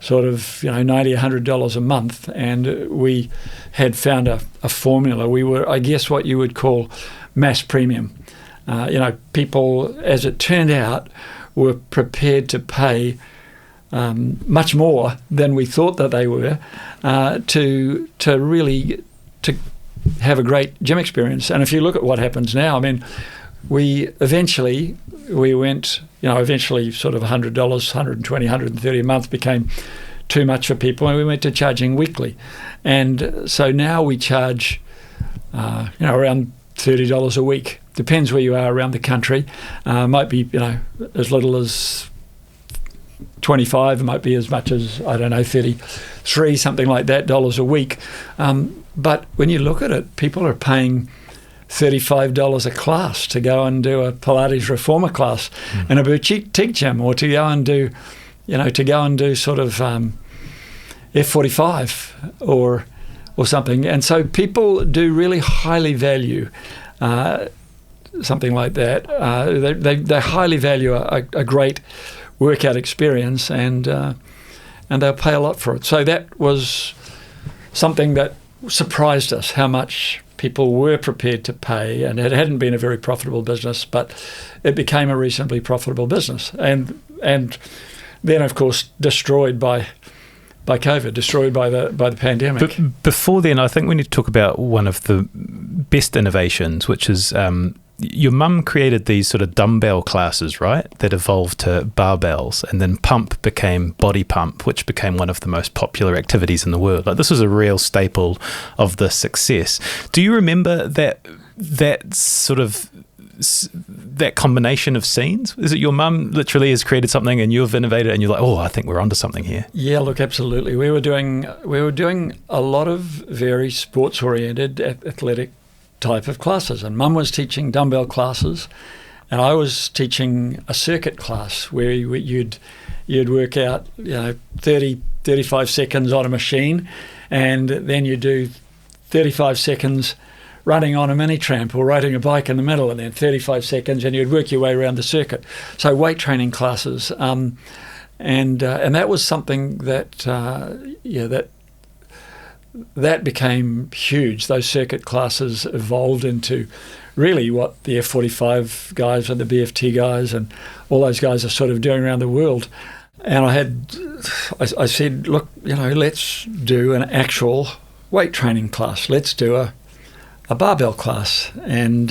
sort of, $90, $100 a month, and we had found a formula. We were, I guess, what you would call mass premium. People, as it turned out, were prepared to pay much more than we thought that they were to really have a great gym experience. And if you look at what happens now, we went, eventually sort of $100, $120, $130 a month became too much for people, and we went to charging weekly. And so now we charge, around $30 a week. Depends where you are around the country. Might be, as little as 25, it might be as much as, 33, something like that, dollars a week. But when you look at it, people are paying $35 a class to go and do a Pilates reformer class in a boutique gym, or to go and do, sort of F45 or something. And so people do really highly value something like that. They highly value a great workout experience, and they'll pay a lot for it. So that was something that surprised us, how much people were prepared to pay, and it hadn't been a very profitable business, but it became a reasonably profitable business, and then of course destroyed by COVID, destroyed by the pandemic. But before then, I think we need to talk about one of the best innovations, which is your mum created these sort of dumbbell classes, right, that evolved to barbells, and then pump became BodyPump, which became one of the most popular activities in the world. Like, this was a real staple of the success. Do you remember that sort of that combination of scenes? Is it your mum literally has created something and you've innovated and you're like, I think we're onto something here? Yeah, look, absolutely. We were doing a lot of very sports oriented athletic type of classes, and mum was teaching dumbbell classes, and I was teaching a circuit class where you'd work out 35 seconds on a machine, and then you do 35 seconds running on a mini tramp or riding a bike in the middle, and then 35 seconds, and you'd work your way around the circuit. So weight training classes, and that was something that became huge. Those circuit classes evolved into really what the F45 guys and the BFT guys and all those guys are sort of doing around the world. And I said, look, let's do an actual weight training class. Let's do a barbell class. And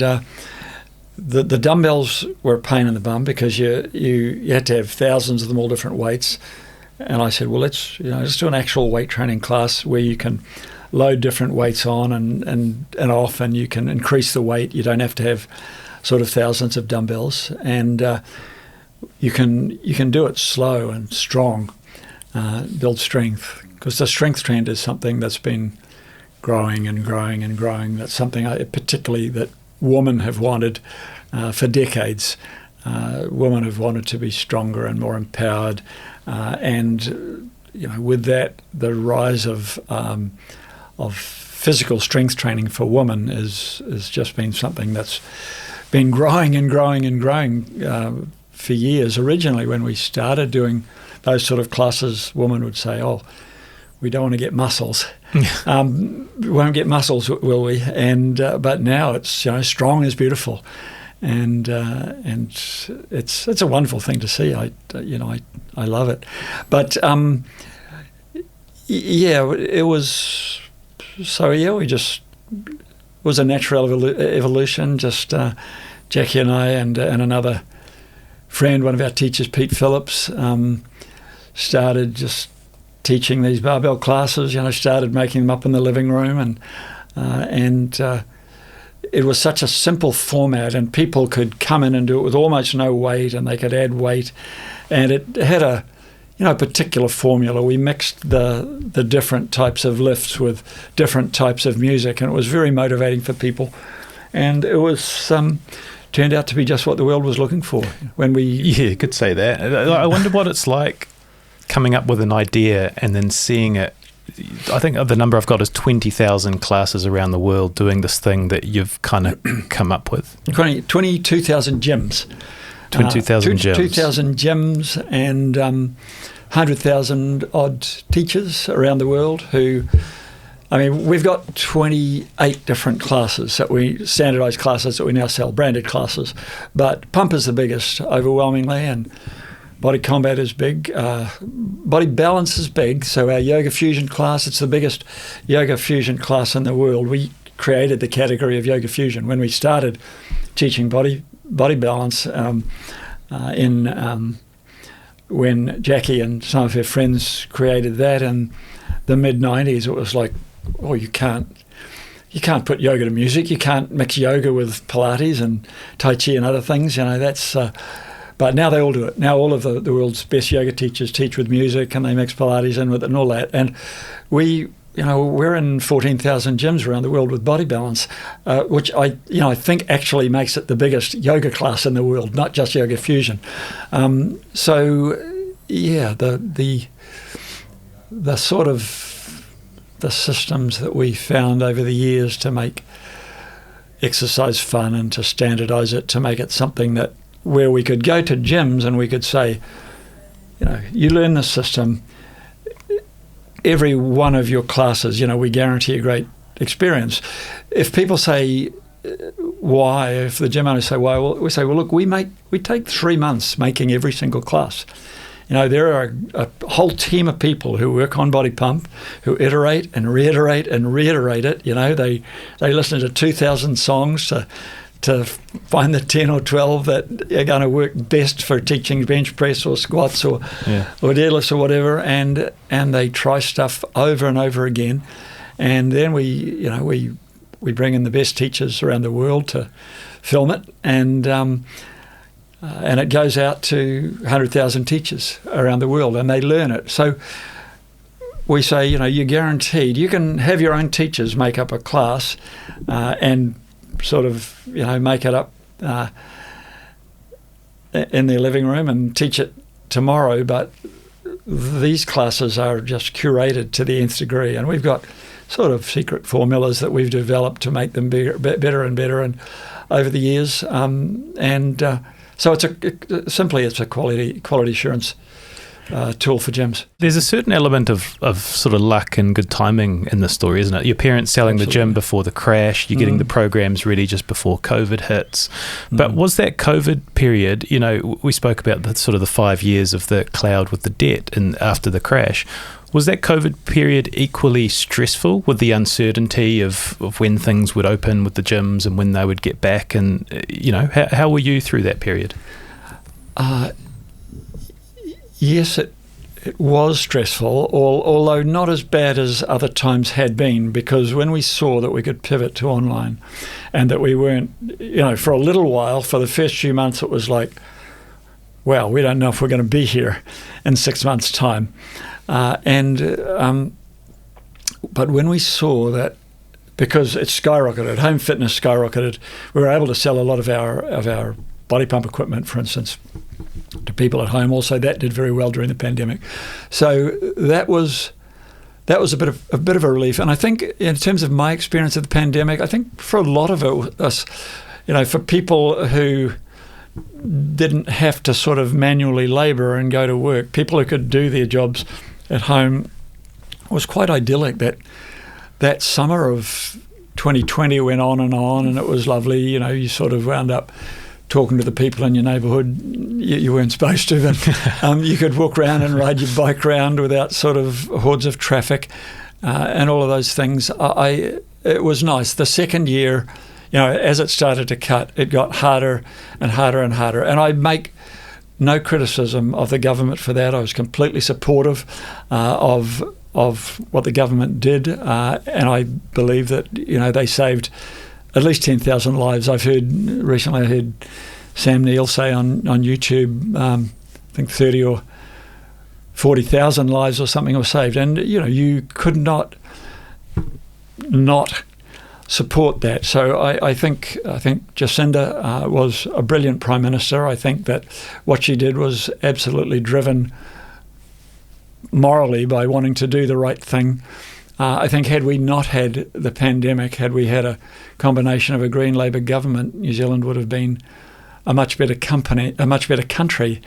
the dumbbells were a pain in the bum because you had to have thousands of them, all different weights. And I said, well, let's do an actual weight training class where you can load different weights on and off, and you can increase the weight. You don't have to have sort of thousands of dumbbells, and you can do it slow and strong, build strength, because the strength trend is something that's been growing and growing and growing. That's something particularly that women have wanted for decades. Women have wanted to be stronger and more empowered. And with that, the rise of physical strength training for women has just been something that's been growing and growing and growing for years. Originally, when we started doing those sort of classes, women would say, we don't want to get muscles. We won't get muscles, will we? And but now it's strong is beautiful. And it's a wonderful thing to see. I love it, but it was so. Yeah, we just was a natural evolution. Just Jackie and I and another friend, one of our teachers, Pete Phillips, started just teaching these barbell classes. Started making them up in the living room, and it was such a simple format, and people could come in and do it with almost no weight, and they could add weight, and it had a particular formula. We mixed the different types of lifts with different types of music, and it was very motivating for people. And it was turned out to be just what the world was looking for when we... Yeah, you could say that. I wonder what it's like coming up with an idea and then seeing it. I think the number I've got is 20,000 classes around the world doing this thing that you've kind of come up with. 22,000 gyms. 22,000 gyms. 2,000 gyms and 100,000 odd teachers around the world who... we've got 28 different classes standardized classes that we now sell, branded classes. But Pump is the biggest, overwhelmingly, and Body Combat is big. Body Balance is big. So our Yoga Fusion class, it's the biggest Yoga Fusion class in the world. We created the category of Yoga Fusion when we started teaching Body Balance when Jackie and some of her friends created that in the mid-90s. It was like, you can't put yoga to music. You can't mix yoga with Pilates and Tai Chi and other things. That's. But now they all do it. Now all of the world's best yoga teachers teach with music, and they mix Pilates in with it and all that. And we're in 14,000 gyms around the world with Body Balance, which I think actually makes it the biggest yoga class in the world, not just Yoga Fusion. The sort of the systems that we found over the years to make exercise fun and to standardize it, to make it something that where we could go to gyms and we could say, you learn this system, every one of your classes, we guarantee a great experience. If people say why, if the gym owners say why, we say, look, we take 3 months making every single class. There are a whole team of people who work on BodyPump, who iterate and reiterate and reiterate it. They listen to 2,000 songs to find the 10 or 12 that are going to work best for teaching bench press or squats or deadlifts or whatever, and they try stuff over and over again, and then we bring in the best teachers around the world to film it, and it goes out to 100,000 teachers around the world, and they learn it. So we say, you're guaranteed. You can have your own teachers make up a class and sort of, make it up in their living room and teach it tomorrow, but these classes are just curated to the nth degree, and we've got sort of secret formulas that we've developed to make them better and better and over the years, so it's a quality assurance tool for gyms. There's a certain element of sort of luck and good timing in the story, isn't it? Your parents selling the gym before the crash, you're getting the programs ready just before COVID hits. But was that COVID period, we spoke about the sort of the 5 years of the cloud with the debt and after the crash. Was that COVID period equally stressful with the uncertainty of when things would open with the gyms and when they would get back? And, how were you through that period? Yes, it was stressful, although not as bad as other times had been, because when we saw that we could pivot to online and that we weren't, for a little while, for the first few months, it was like, well, we don't know if we're going to be here in 6 months' time. But when we saw that, because it skyrocketed, home fitness skyrocketed, we were able to sell a lot of our BodyPump equipment, for instance, to people at home. Also, that did very well during the pandemic. So that was a bit of a relief. And I think in terms of my experience of the pandemic, I think for a lot of us, for people who didn't have to sort of manually labour and go to work, people who could do their jobs at home, was quite idyllic. That summer of 2020 went on, and it was lovely. You sort of wound up talking to the people in your neighbourhood you weren't supposed to, but you could walk around and ride your bike around without sort of hordes of traffic and all of those things. it was nice. The second year, as it started to cut, it got harder and harder and harder. And I make no criticism of the government for that. I was completely supportive of what the government did, and I believe that they saved at least 10,000 lives. I heard Sam Neill say on YouTube, I think 30 or 40,000 lives or something were saved, and you could not support that. So I think Jacinda was a brilliant Prime Minister. I think that what she did was absolutely driven morally by wanting to do the right thing. I think had we not had the pandemic, had we had a combination of a Green Labour government, New Zealand would have been a much better country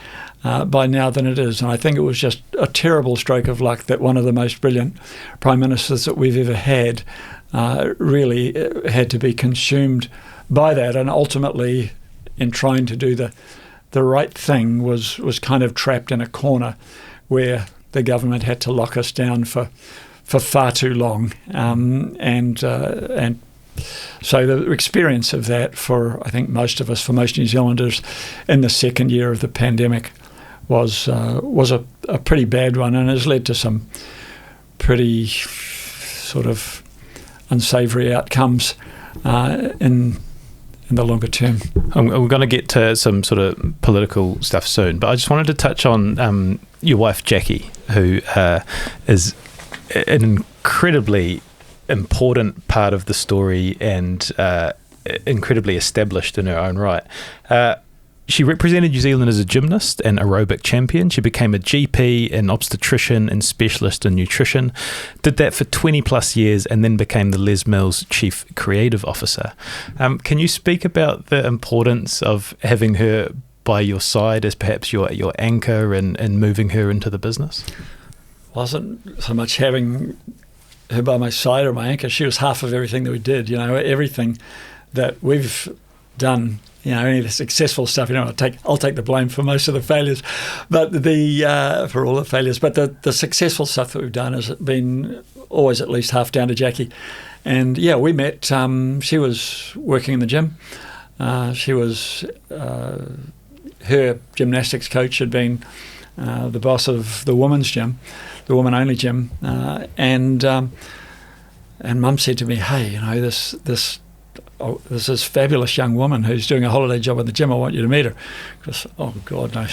by now than it is. And I think it was just a terrible stroke of luck that one of the most brilliant Prime Ministers that we've ever had really had to be consumed by that, and ultimately in trying to do the right thing was kind of trapped in a corner where the government had to lock us down for far too long, and so the experience of that for I think most of us, for most New Zealanders, in the second year of the pandemic was a pretty bad one, and has led to some pretty sort of unsavoury outcomes in the longer term. We're going to get to some sort of political stuff soon, but I just wanted to touch on your wife Jackie, who is an incredibly important part of the story and incredibly established in her own right. She represented New Zealand as a gymnast and aerobic champion. She became a GP, an obstetrician and specialist in nutrition. Did that for 20 plus years and then became the Les Mills Chief Creative Officer. Can you speak about the importance of having her by your side as perhaps your anchor and moving her into the business? Wasn't so much having her by my side or my anchor. She was half of everything that we did. Everything that we've done. Any of the successful stuff, I'll take the blame for most of the failures, but for all the failures. But the successful stuff that we've done has been always at least half down to Jackie. And we met. She was working in the gym. She was her gymnastics coach had been the boss of the women's gym, the woman-only gym, and Mum said to me, "Hey, this fabulous young woman who's doing a holiday job in the gym. I want you to meet her." Because, oh God, no.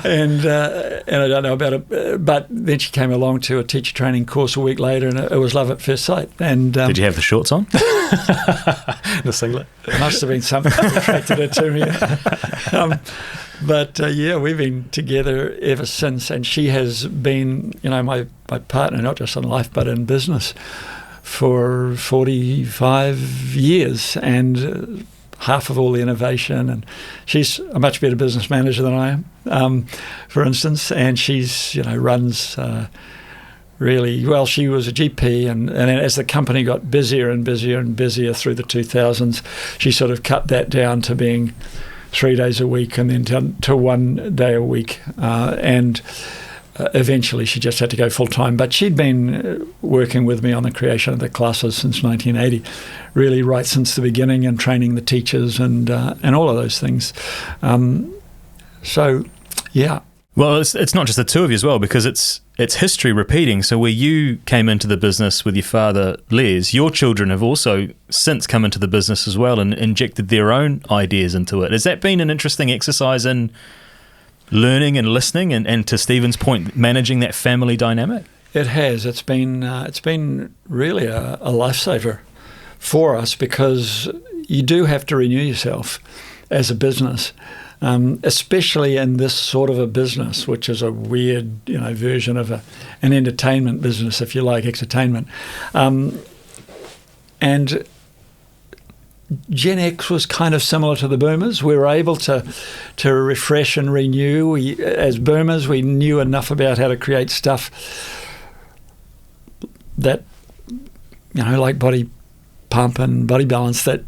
And I don't know about it. But then she came along to a teacher training course a week later, and it was love at first sight. And did you have the shorts on? The singlet? It must have been something that attracted her to me. But we've been together ever since, and she has been, my partner, not just in life but in business, for 45 years, and half of all the innovation. And she's a much better business manager than I am, for instance. And she's, runs really well. She was a GP, and as the company got busier and busier and busier through the 2000s, she sort of cut that down to being 3 days a week and then down to 1 day a week. And eventually she just had to go full-time, but she'd been working with me on the creation of the classes since 1980, really right since the beginning, and training the teachers and all of those things. So, yeah. Well, it's not just the two of you as well, because it's history repeating. So where you came into the business with your father, Les, your children have also since come into the business as well and injected their own ideas into it. Has that been an interesting exercise in learning and listening, and to Stephen's point, managing that family dynamic? It has. It's been really a lifesaver for us, because you do have to renew yourself as a business, especially in this sort of a business, which is a weird version of an entertainment business, if you like, entertainment. And Gen X was kind of similar to the boomers. We were able to refresh and renew. As boomers, we knew enough about how to create stuff that, like body pump and body balance that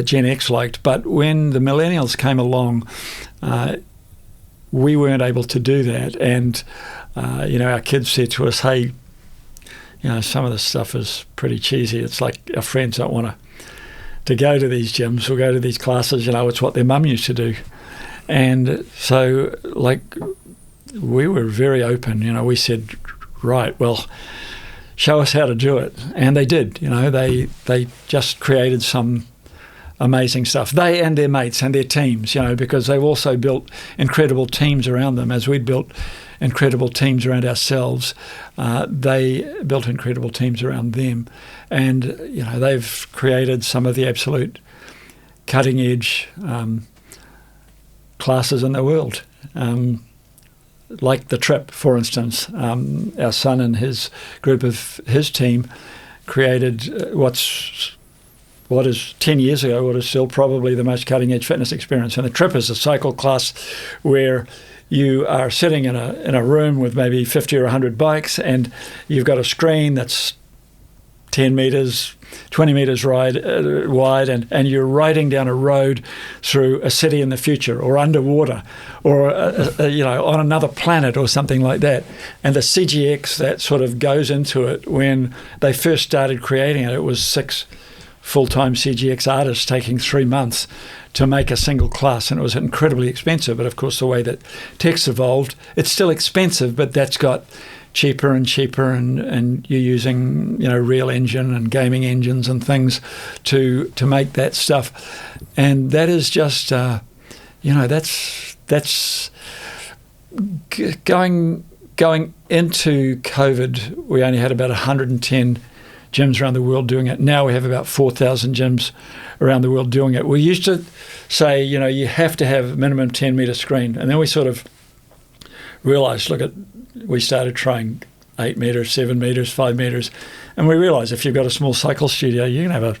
Gen X liked. But when the millennials came along, we weren't able to do that. And, our kids said to us, "Hey, some of the stuff is pretty cheesy. It's like our friends don't want to go to these gyms or go to these classes. It's what their mum used to do. And so, we were very open. We said, right, well, show us how to do it. And they did. They just created some amazing stuff. They and their mates and their teams, because they've also built incredible teams around them. As we'd built incredible teams around ourselves, they built incredible teams around them. And, they've created some of the absolute cutting edge classes in the world. Like the trip, for instance. Our son and his group of his team created what is 10 years ago, what is still probably the most cutting-edge fitness experience. And the trip is a cycle class where you are sitting in a room with maybe 50 or 100 bikes, and you've got a screen that's 10 metres, 20 metres wide, and you're riding down a road through a city in the future, or underwater, or on another planet or something like that. And the CGX that sort of goes into it, when they first started creating it, it was 6 full-time CGX artists taking 3 months to make a single class, and it was incredibly expensive. But of course, the way that tech's evolved, it's still expensive, but that's got cheaper and cheaper, and you're using real engine and gaming engines and things to make that stuff. And that is just that's going into COVID. We only had about 110 gyms around the world doing it. Now we have about 4,000 gyms around the world doing it. We used to say, you have to have a minimum 10-metre screen. And then we sort of realised, we started trying 8 metres, 7 metres, 5 metres. And we realised if you've got a small cycle studio, you can have a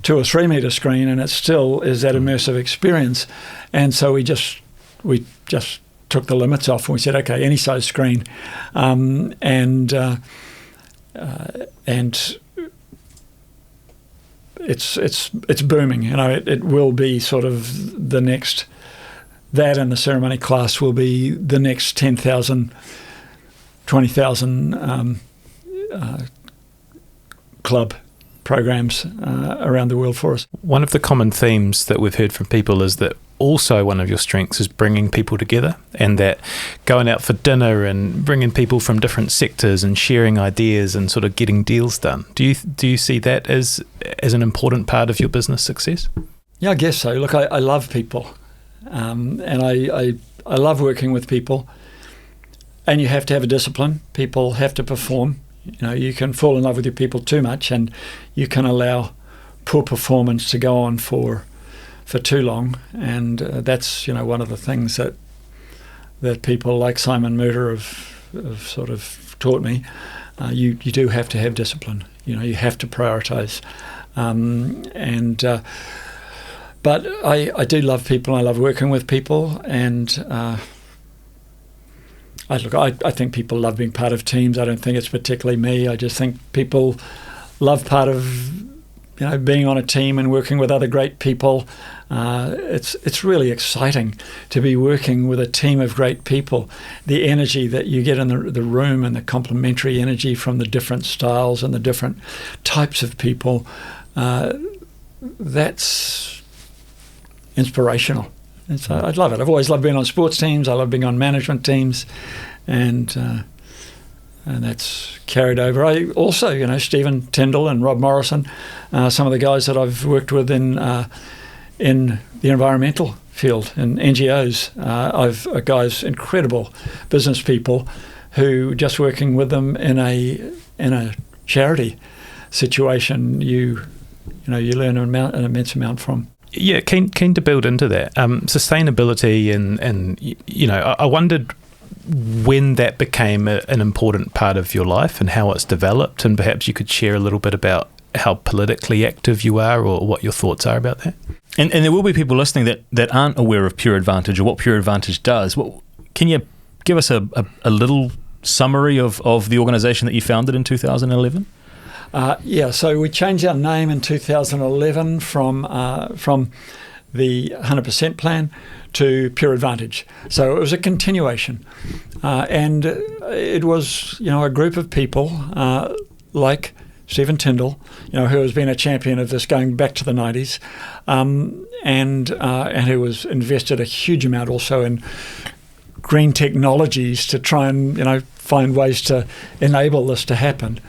2 or 3 metre screen, and it still is that immersive experience. And so we just took the limits off, and we said, okay, any size screen. And it's booming. It will be sort of the next. That and the ceremony class will be the next 10,000, 20,000 club programs around the world for us. One of the common themes that we've heard from people is that also one of your strengths is bringing people together, and that going out for dinner and bringing people from different sectors and sharing ideas and sort of getting deals done. Do you see that as an important part of your business success? Yeah, I guess so. Look, I love people. And I love working with people, and you have to have a discipline. People have to perform. You can fall in love with your people too much, and you can allow poor performance to go on for too long. And that's one of the things that people like Simon Murder have sort of taught me. You do have to have discipline. You have to prioritise, But I do love people. I love working with people, and I think people love being part of teams. I don't think it's particularly me. I just think people love part of being on a team and working with other great people. It's really exciting to be working with a team of great people. The energy that you get in the room, and the complementary energy from the different styles and the different types of people, that's inspirational. I love it. I've always loved being on sports teams. I love being on management teams, and that's carried over. I also, Stephen Tyndall and Rob Morrison, some of the guys that I've worked with in the environmental field and NGOs. I've guys, incredible business people, who just working with them in a charity situation, you learn an immense amount from. Yeah, keen to build into that sustainability, and I wondered when that became an important part of your life and how it's developed, and perhaps you could share a little bit about how politically active you are, or what your thoughts are about that. And there will be people listening that aren't aware of Pure Advantage or what Pure Advantage does. Can you give us a little summary of the organisation that you founded in 2011? So we changed our name in 2011 from the 100% plan to Pure Advantage. So it was a continuation. And it was, a group of people like Stephen Tyndall, who has been a champion of this going back to the 90s, and who has invested a huge amount also in green technologies to try and, find ways to enable this to happen.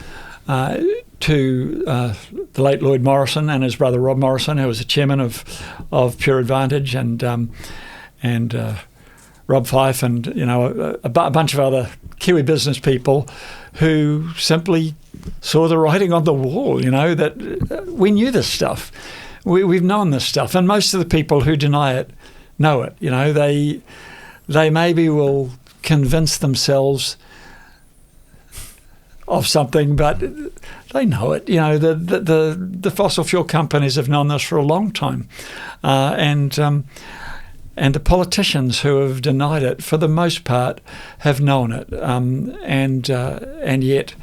To the late Lloyd Morrison and his brother Rob Morrison, who was the chairman of Pure Advantage, and Rob Fife, and a bunch of other Kiwi business people who simply saw the writing on the wall. That we knew this stuff, we've known this stuff, and most of the people who deny it know it. They maybe will convince themselves of something, but they know it. The fossil fuel companies have known this for a long time, and the politicians who have denied it, for the most part, have known it, and yet,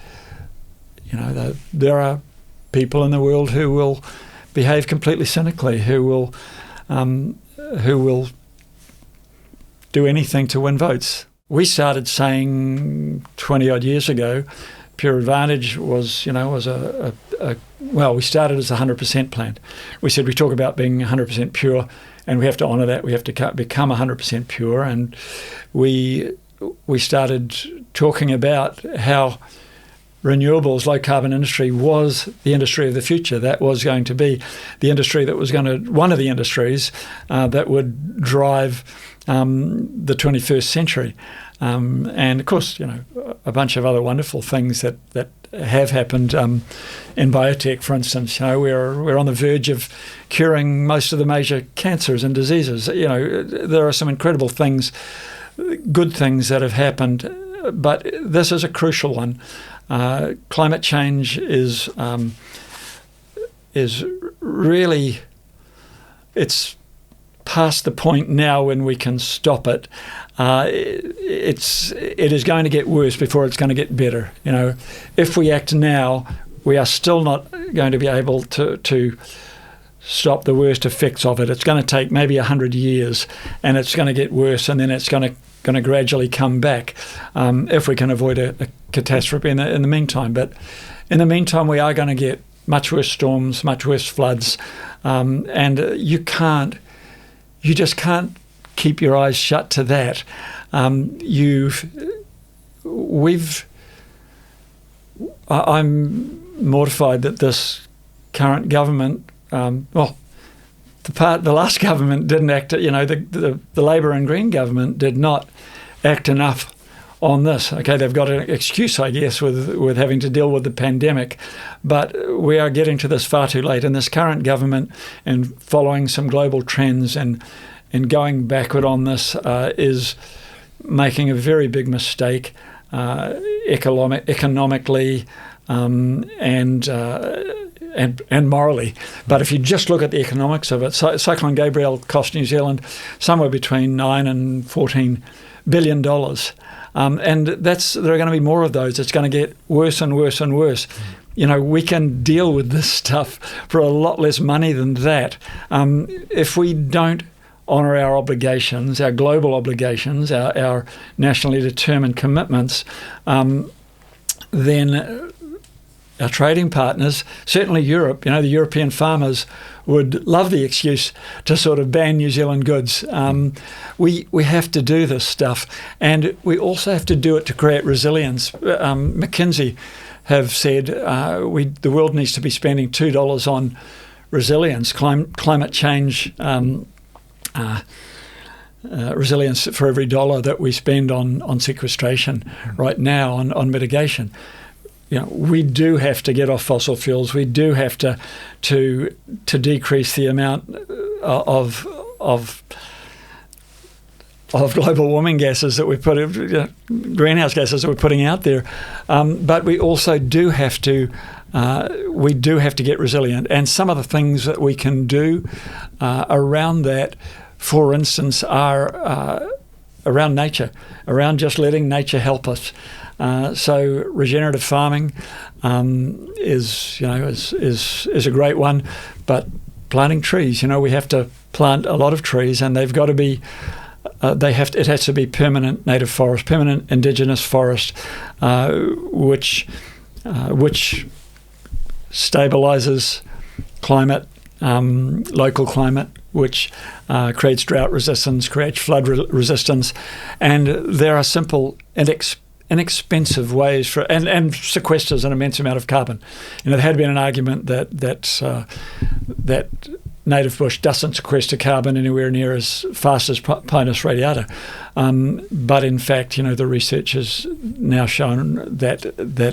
there are people in the world who will behave completely cynically, who will do anything to win votes. We started saying 20 odd years ago, Pure Advantage was, we started as a 100% plant. We said we talk about being 100% pure, and we have to honour that. We have to become 100% pure, and we started talking about how renewables, low carbon industry was the industry of the future. That was going to be the industry that was one of the industries that would drive the 21st century. And of course, a bunch of other wonderful things that have happened in biotech, for instance. We're on the verge of curing most of the major cancers and diseases. There are some incredible things, good things that have happened, but this is a crucial one. Climate change is really, it's past the point now when we can stop it. It is going to get worse before it's going to get better. If we act now, we are still not going to be able to stop the worst effects of it. It's going to take maybe 100 years, and it's going to get worse, and then it's going to gradually come back if we can avoid a catastrophe in the meantime. But in the meantime, we are going to get much worse storms, much worse floods, and you just can't keep your eyes shut to that. I'm mortified that this current government, the last government didn't act. The Labor and Green government did not act enough on this. Okay, they've got an excuse, I guess, with having to deal with the pandemic, but we are getting to this far too late. And this current government, and following some global trends and going backward on this, is making a very big mistake economically and morally. But if you just look at the economics of it, Cyclone Gabrielle cost New Zealand somewhere between $9 and $14 billion. And there are going to be more of those. It's going to get worse and worse and worse. We can deal with this stuff for a lot less money than that. If we don't honour our obligations, our global obligations, our nationally determined commitments, then our trading partners, certainly Europe, the European farmers would love the excuse to sort of ban New Zealand goods. We have to do this stuff, and we also have to do it to create resilience. McKinsey have said the world needs to be spending $2 on resilience, climate change resilience for every dollar that we spend on sequestration right now, on mitigation. We do have to get off fossil fuels. We do have to decrease the amount of global warming gases that we greenhouse gases that we're putting out there. But we also do have to get resilient. And some of the things that we can do around that, for instance, are around nature, around just letting nature help us. So regenerative farming is a great one, but planting trees. We have to plant a lot of trees, and they've got to be. It has to be permanent native forest, permanent indigenous forest, which stabilizes climate, local climate, which creates drought resistance, creates flood resistance, and there are simple inexpensive ways and sequesters an immense amount of carbon. There had been an argument that native bush doesn't sequester carbon anywhere near as fast as Pinus radiata, but in fact, the research has now shown that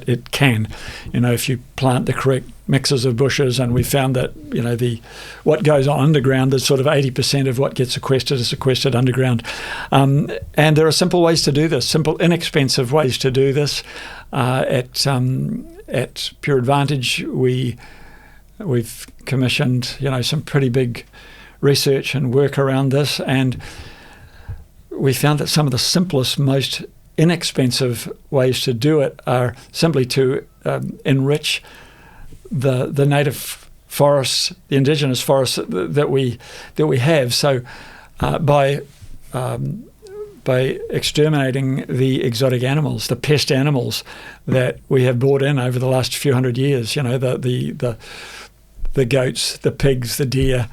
it can. If you plant the correct mixes of bushes, and we found that what goes on underground is sort of 80% of what gets sequestered is sequestered underground, and there are simple ways to do this, simple inexpensive ways to do this. At Pure Advantage, we've commissioned some pretty big research and work around this, and we found that some of the simplest, most inexpensive ways to do it are simply to enrich the native forests, the indigenous forests that we have. So by exterminating the exotic animals, the pest animals that we have brought in over the last few hundred years, the goats, the pigs, the deer,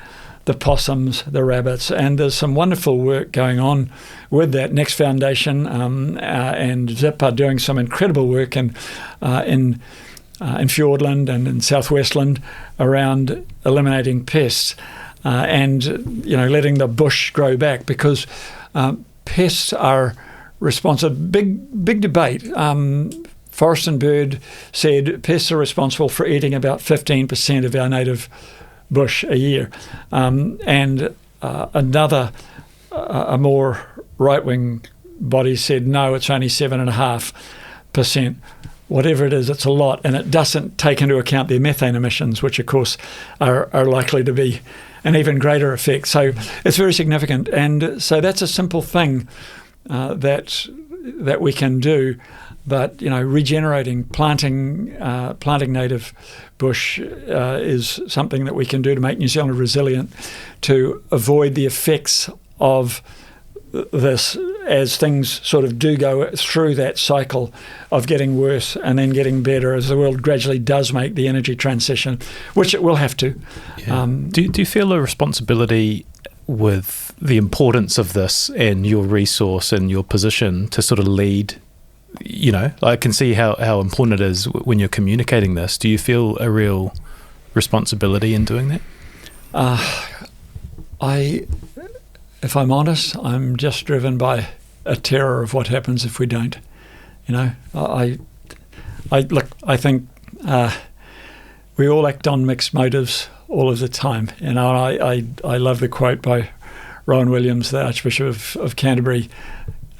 the possums, the rabbits, and there's some wonderful work going on with that. Next Foundation and Zip are doing some incredible work in Fiordland and in Southwestland around eliminating pests and letting the bush grow back, because pests are responsible. Big debate. Forest and Bird said pests are responsible for eating about 15% of our native bush a year. And another, a more right-wing body said, no, it's only 7.5%. Whatever it is, it's a lot. And it doesn't take into account their methane emissions, which, of course, are likely to be an even greater effect. So it's very significant. And so that's a simple thing that we can do. But regenerating, planting native bush is something that we can do to make New Zealand resilient, to avoid the effects of this as things sort of do go through that cycle of getting worse and then getting better as the world gradually does make the energy transition, which it will have to. Yeah. Do you feel a responsibility with the importance of this and your resource and your position to sort of lead? I can see how important it is when you're communicating this. Do you feel a real responsibility in doing that? If I'm honest, I'm just driven by a terror of what happens if we don't. I think we all act on mixed motives all of the time. I love the quote by Rowan Williams, the Archbishop of Canterbury.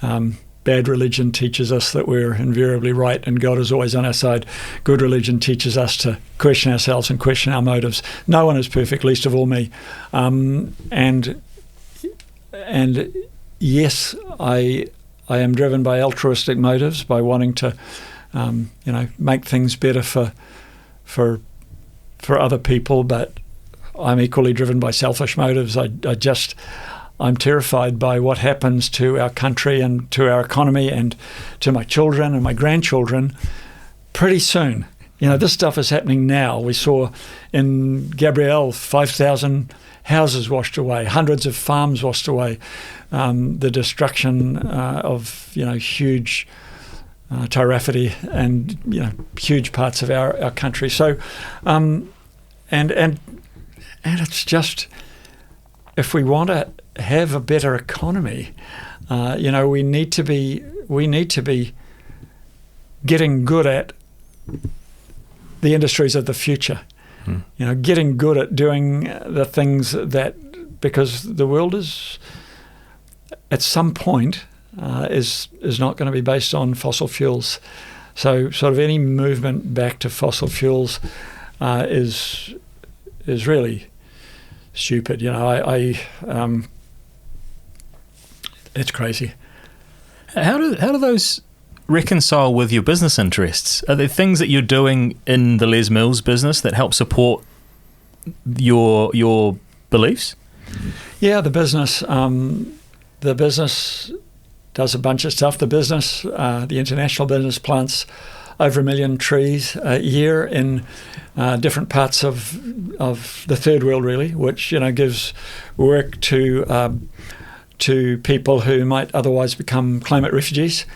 Bad religion teaches us that we're invariably right and God is always on our side. Good religion teaches us to question ourselves and question our motives. No one is perfect, least of all me. And yes, I am driven by altruistic motives, by wanting to, make things better for other people. But I'm equally driven by selfish motives. I'm terrified by what happens to our country and to our economy and to my children and my grandchildren pretty soon. This stuff is happening now. We saw in Gabrielle 5,000 houses washed away, hundreds of farms washed away, the destruction of huge Tairāwhiti and huge parts of our country. So, and it's just, if we want to have a better economy, we need to be getting good at the industries of the future. Getting good at doing the things that, because the world is at some point is not going to be based on fossil fuels. So sort of any movement back to fossil fuels is really stupid. It's crazy. How do those reconcile with your business interests? Are there things that you're doing in the Les Mills business that help support your beliefs? Yeah, the business does a bunch of stuff. The international business plants over 1 million trees a year in different parts of the third world, really, which gives work to people who might otherwise become climate refugees.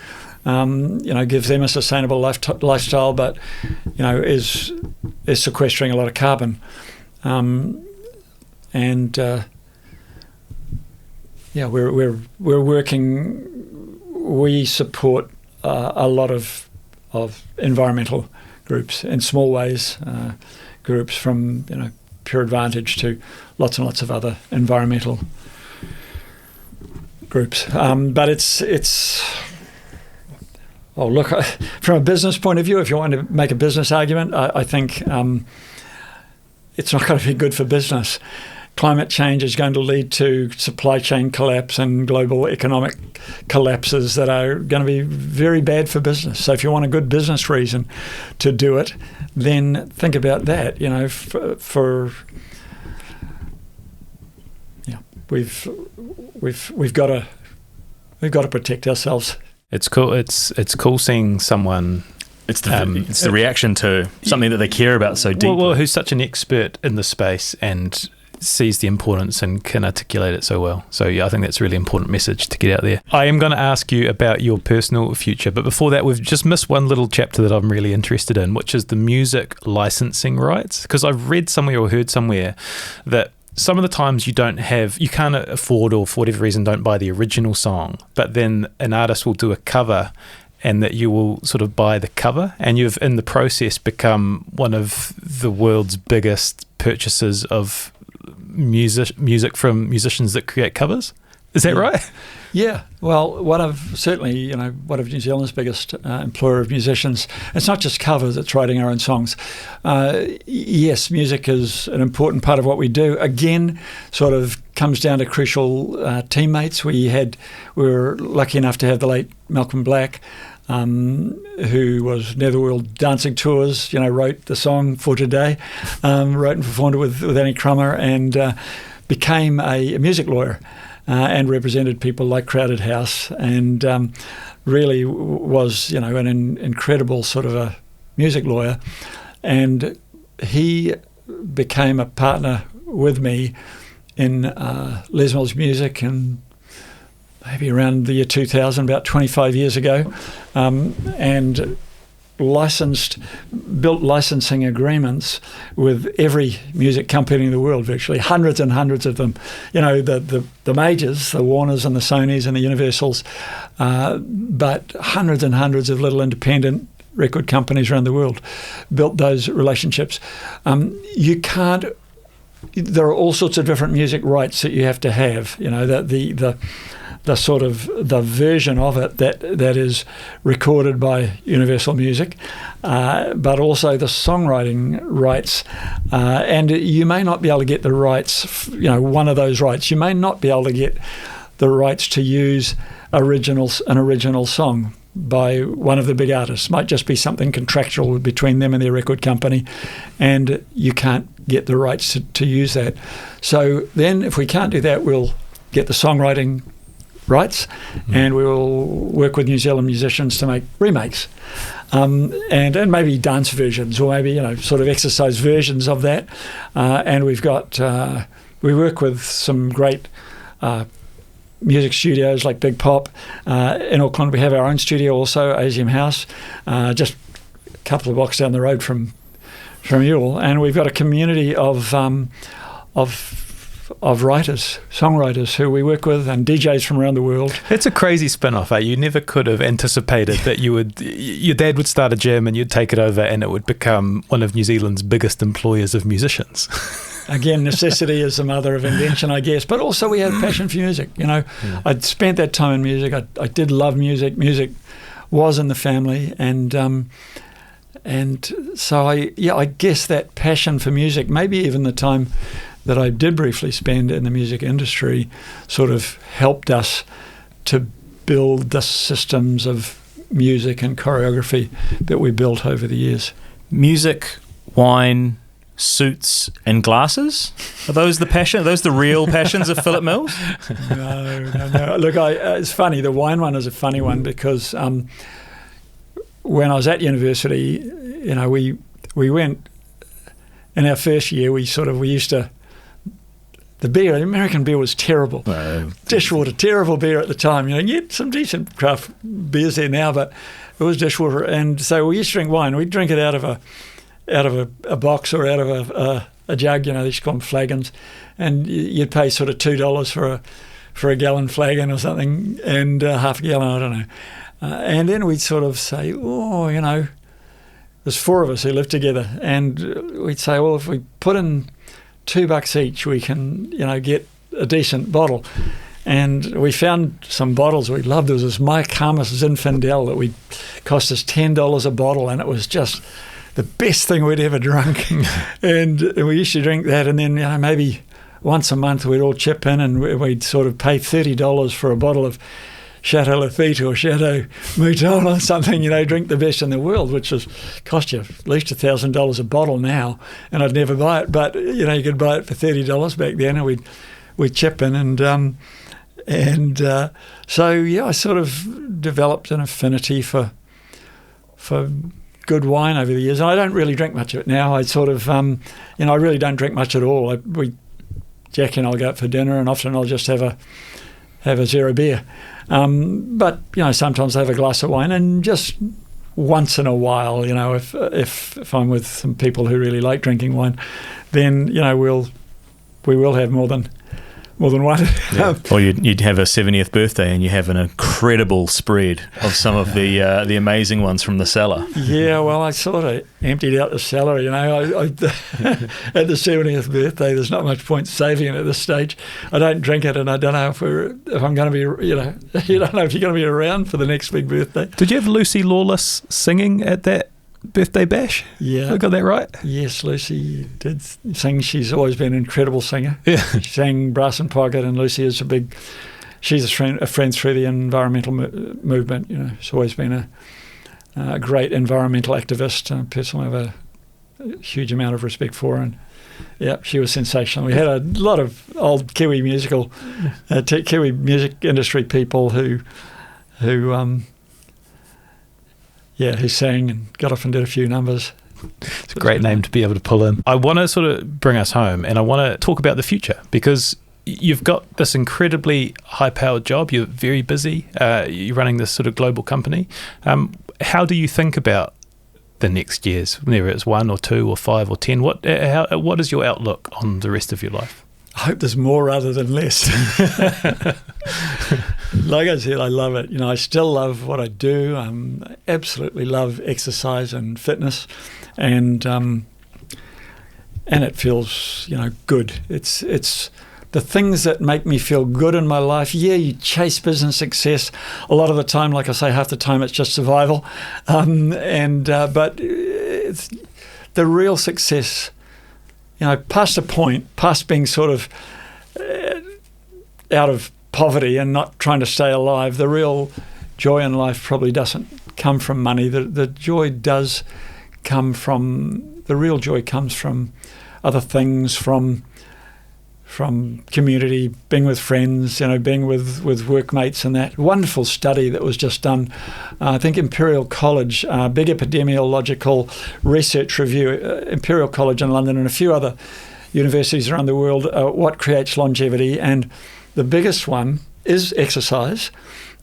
Gives them a sustainable lifestyle, but is sequestering a lot of carbon, we're working. We support a lot of environmental groups in small ways, groups from Pure Advantage to lots and lots of other environmental groups. But it's look, from a business point of view, if you want to make a business argument, I think it's not going to be good for business. Climate change is going to lead to supply chain collapse and global economic collapses that are going to be very bad for business. So if you want a good business reason to do it, then think about that. We've got to protect ourselves. It's cool. It's cool seeing someone. It's the reaction to something that they care about so deeply. Well, who's such an expert in the space and sees the importance and can articulate it so well. So yeah, I think that's a really important message to get out there. I am going to ask you about your personal future, but before that, we've just missed one little chapter that I'm really interested in, which is the music licensing rights. Because I've read somewhere or heard somewhere that some of the times you can't afford, or for whatever reason don't buy the original song, but then an artist will do a cover and that you will sort of buy the cover, and you've in the process become one of the world's biggest purchasers of music from musicians that create covers. Is that right? Yeah. Well, one of New Zealand's biggest employer of musicians. It's not just covers; it's writing our own songs. Yes, music is an important part of what we do. Again, sort of comes down to crucial teammates. We were lucky enough to have the late Malcolm Black, who was Netherworld Dancing Tours, wrote the song For Today, wrote and performed it with Annie Crummer, and became a music lawyer and represented people like Crowded House, and really was, an incredible sort of a music lawyer. And he became a partner with me in Les Mills Music, and maybe around the year 2000, about 25 years ago, and built licensing agreements with every music company in the world, virtually hundreds and hundreds of them. The majors, the Warners and the Sonys and the Universals, but hundreds and hundreds of little independent record companies around the world built those relationships. There are all sorts of different music rights that you have to have. The sort of the version of it that is recorded by Universal Music, but also the songwriting rights, and you may not be able to get the rights. One of those rights, you may not be able to get the rights to use an original song by one of the big artists. Might just be something contractual between them and their record company, and you can't get the rights to use that. So then, if we can't do that, we'll get the songwriting rights, and we will work with New Zealand musicians to make remakes, and maybe dance versions, or maybe sort of exercise versions of that. And we've got we work with some great music studios like Big Pop in Auckland. We have our own studio also, ASM House, just a couple of blocks down the road from you all, and we've got a community of writers, songwriters who we work with, and DJs from around the world. It's a crazy spin-off. You never could have anticipated that your dad would start a gym and you'd take it over and it would become one of New Zealand's biggest employers of musicians. Again, necessity is the mother of invention, I guess. But also we had a passion for music. I'd spent that time in music. I did love music. Music was in the family, and so I guess that passion for music, maybe even the time that I did briefly spend in the music industry, sort of helped us to build the systems of music and choreography that we built over the years. Music, wine, suits and glasses? Are those the passion? Are those the real passions of Phillip Mills? No. Look, it's funny. The wine one is a funny one because when I was at university, we went in our first year. We used to. The American beer was terrible. Dishwater, terrible beer at the time. You get some decent craft beers there now, but it was dishwater. And so we used to drink wine. We'd drink it out of a box or out of a jug. They used to call them flagons, and you'd pay sort of $2 for a gallon flagon or something, and half a gallon, I don't know. And then we'd sort of say, there's 4 of us who live together, and we'd say, well, if we put in $2 each, we can, get a decent bottle. And we found some bottles we loved. There was this Mike Harmis Zinfandel that cost us $10 a bottle, and it was just the best thing we'd ever drunk. And we used to drink that, and then maybe once a month we'd all chip in and we'd sort of pay $30 for a bottle of Chateau Lafite or Chateau Mouton or something, drink the best in the world, which cost you at least $1,000 a bottle now, and I'd never buy it. But, you could buy it for $30 back then, and we'd chip in. So I sort of developed an affinity for good wine over the years. And I don't really drink much of it now. I sort of, I really don't drink much at all. Jack and I'll go out for dinner, and often I'll just have a zero beer. But sometimes I have a glass of wine, and just once in a while, if I'm with some people who really like drinking wine, then we will have more than one. Yeah. Or you'd have a 70th birthday, and you have an incredible spread of some of the amazing ones from the cellar. Yeah, well, I sort of emptied out the cellar. At the 70th birthday, there's not much point saving it at this stage. I don't drink it, and I don't know if I'm going to be. You don't know if you're going to be around for the next big birthday. Did you have Lucy Lawless singing at that birthday bash? Yeah. I got that right? Yes, Lucy did sing. She's always been an incredible singer. Yeah. She sang Brass and Pocket, and Lucy is she's a friend through the environmental movement. She's always been a great environmental activist, a person I have a huge amount of respect for, and she was sensational. We had a lot of old Kiwi music industry people who sang and got off and did a few numbers. It's a great name to be able to pull in. I want to sort of bring us home, and I want to talk about the future, because you've got this incredibly high-powered job. You're very busy. You're running this sort of global company. How do you think about the next years, whether it's 1 or 2 or 5 or 10? What is your outlook on the rest of your life? I hope there's more rather than less. Like I said, I love it. I still love what I do. I absolutely love exercise and fitness, and it feels good. It's the things that make me feel good in my life. Yeah, you chase business success a lot of the time. Like I say, half the time it's just survival, but it's the real success. Past a point, past being sort of out of poverty and not trying to stay alive, the real joy in life probably doesn't come from money. The joy does come from, the real joy comes from other things, from community, being with friends, being with workmates, and that wonderful study that was just done, I think Imperial College, big epidemiological research review, Imperial College in London and a few other universities around the world, what creates longevity. And the biggest one is exercise,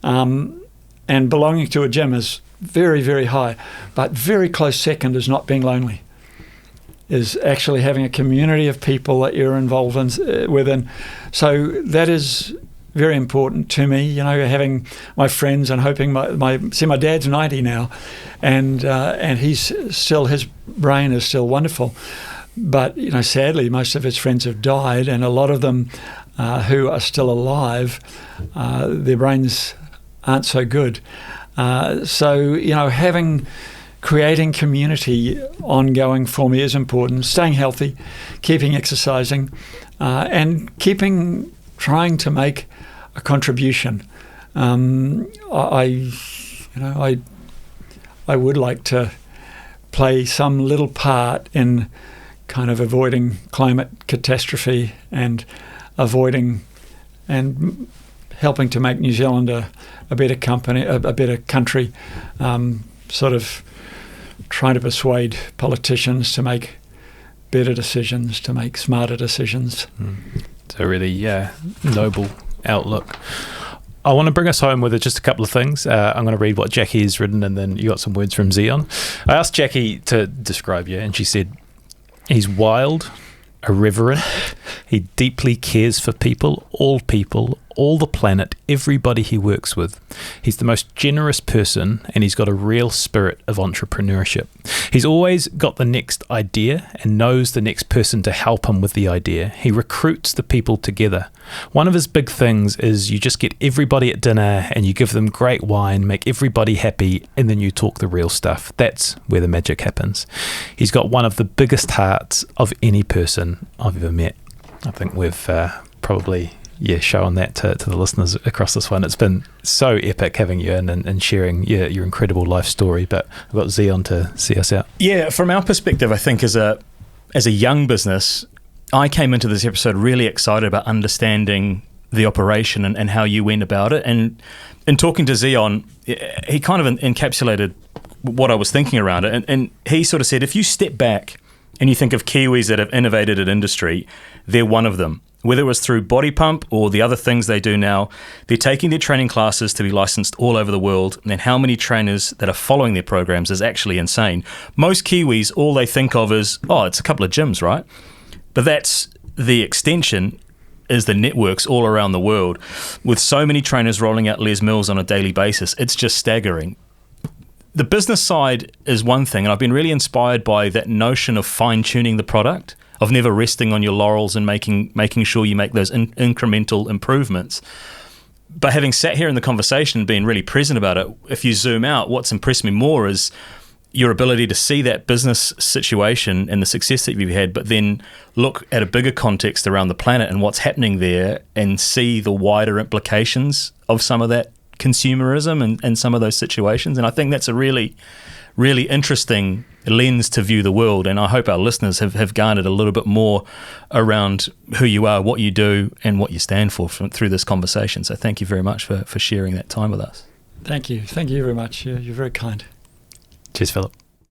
and belonging to a gym is very, very high, but very close second is not being lonely. Is actually having a community of people that you're involved within. So that is very important to me, having my friends and hoping my dad's 90 now, and he's still, his brain is still wonderful. But, sadly, most of his friends have died, and a lot of them who are still alive, their brains aren't so good. Creating community ongoing for me is important. Staying healthy, keeping exercising, and trying to make a contribution. I would like to play some little part in kind of avoiding climate catastrophe and avoiding and helping to make New Zealand a better country, sort of trying to persuade politicians to make better decisions, to make smarter decisions. It's a really noble outlook. I want to bring us home with just a couple of things. I'm going to read what Jackie has written, and then you got some words from Zion. I asked Jackie to describe you, and she said, he's wild, irreverent, he deeply cares for people, all the planet, everybody he works with. He's the most generous person, and he's got a real spirit of entrepreneurship. He's always got the next idea and knows the next person to help him with the idea. He recruits the people together. One of his big things is you just get everybody at dinner and you give them great wine, make everybody happy, and then you talk the real stuff. That's where the magic happens. He's got one of the biggest hearts of any person I've ever met. I think we've probably shown that to the listeners across this one. It's been so epic having you in and sharing your incredible life story, but I've got Zion to see us out. Yeah, from our perspective, I think as a young business, I came into this episode really excited about understanding the operation and how you went about it. And in talking to Zion, he kind of encapsulated what I was thinking around it. And he sort of said, if you step back and you think of Kiwis that have innovated an industry, they're one of them. Whether it was through BodyPump or the other things they do now, they're taking their training classes to be licensed all over the world, and how many trainers that are following their programs is actually insane. Most Kiwis, all they think of is, it's a couple of gyms, right? But that's the extension, is the networks all around the world. With so many trainers rolling out Les Mills on a daily basis, it's just staggering. The business side is one thing, and I've been really inspired by that notion of fine-tuning the product, of never resting on your laurels and making sure you make those incremental improvements. But having sat here in the conversation and being really present about it, if you zoom out, what's impressed me more is your ability to see that business situation and the success that you've had, but then look at a bigger context around the planet and what's happening there and see the wider implications of some of that consumerism and some of those situations. And I think that's a really, really interesting lens to view the world, and I hope our listeners have garnered a little bit more around who you are, what you do, and what you stand for through this conversation. So thank you very much for sharing that time with us. Thank you very much. You're very kind. Cheers, Phillip.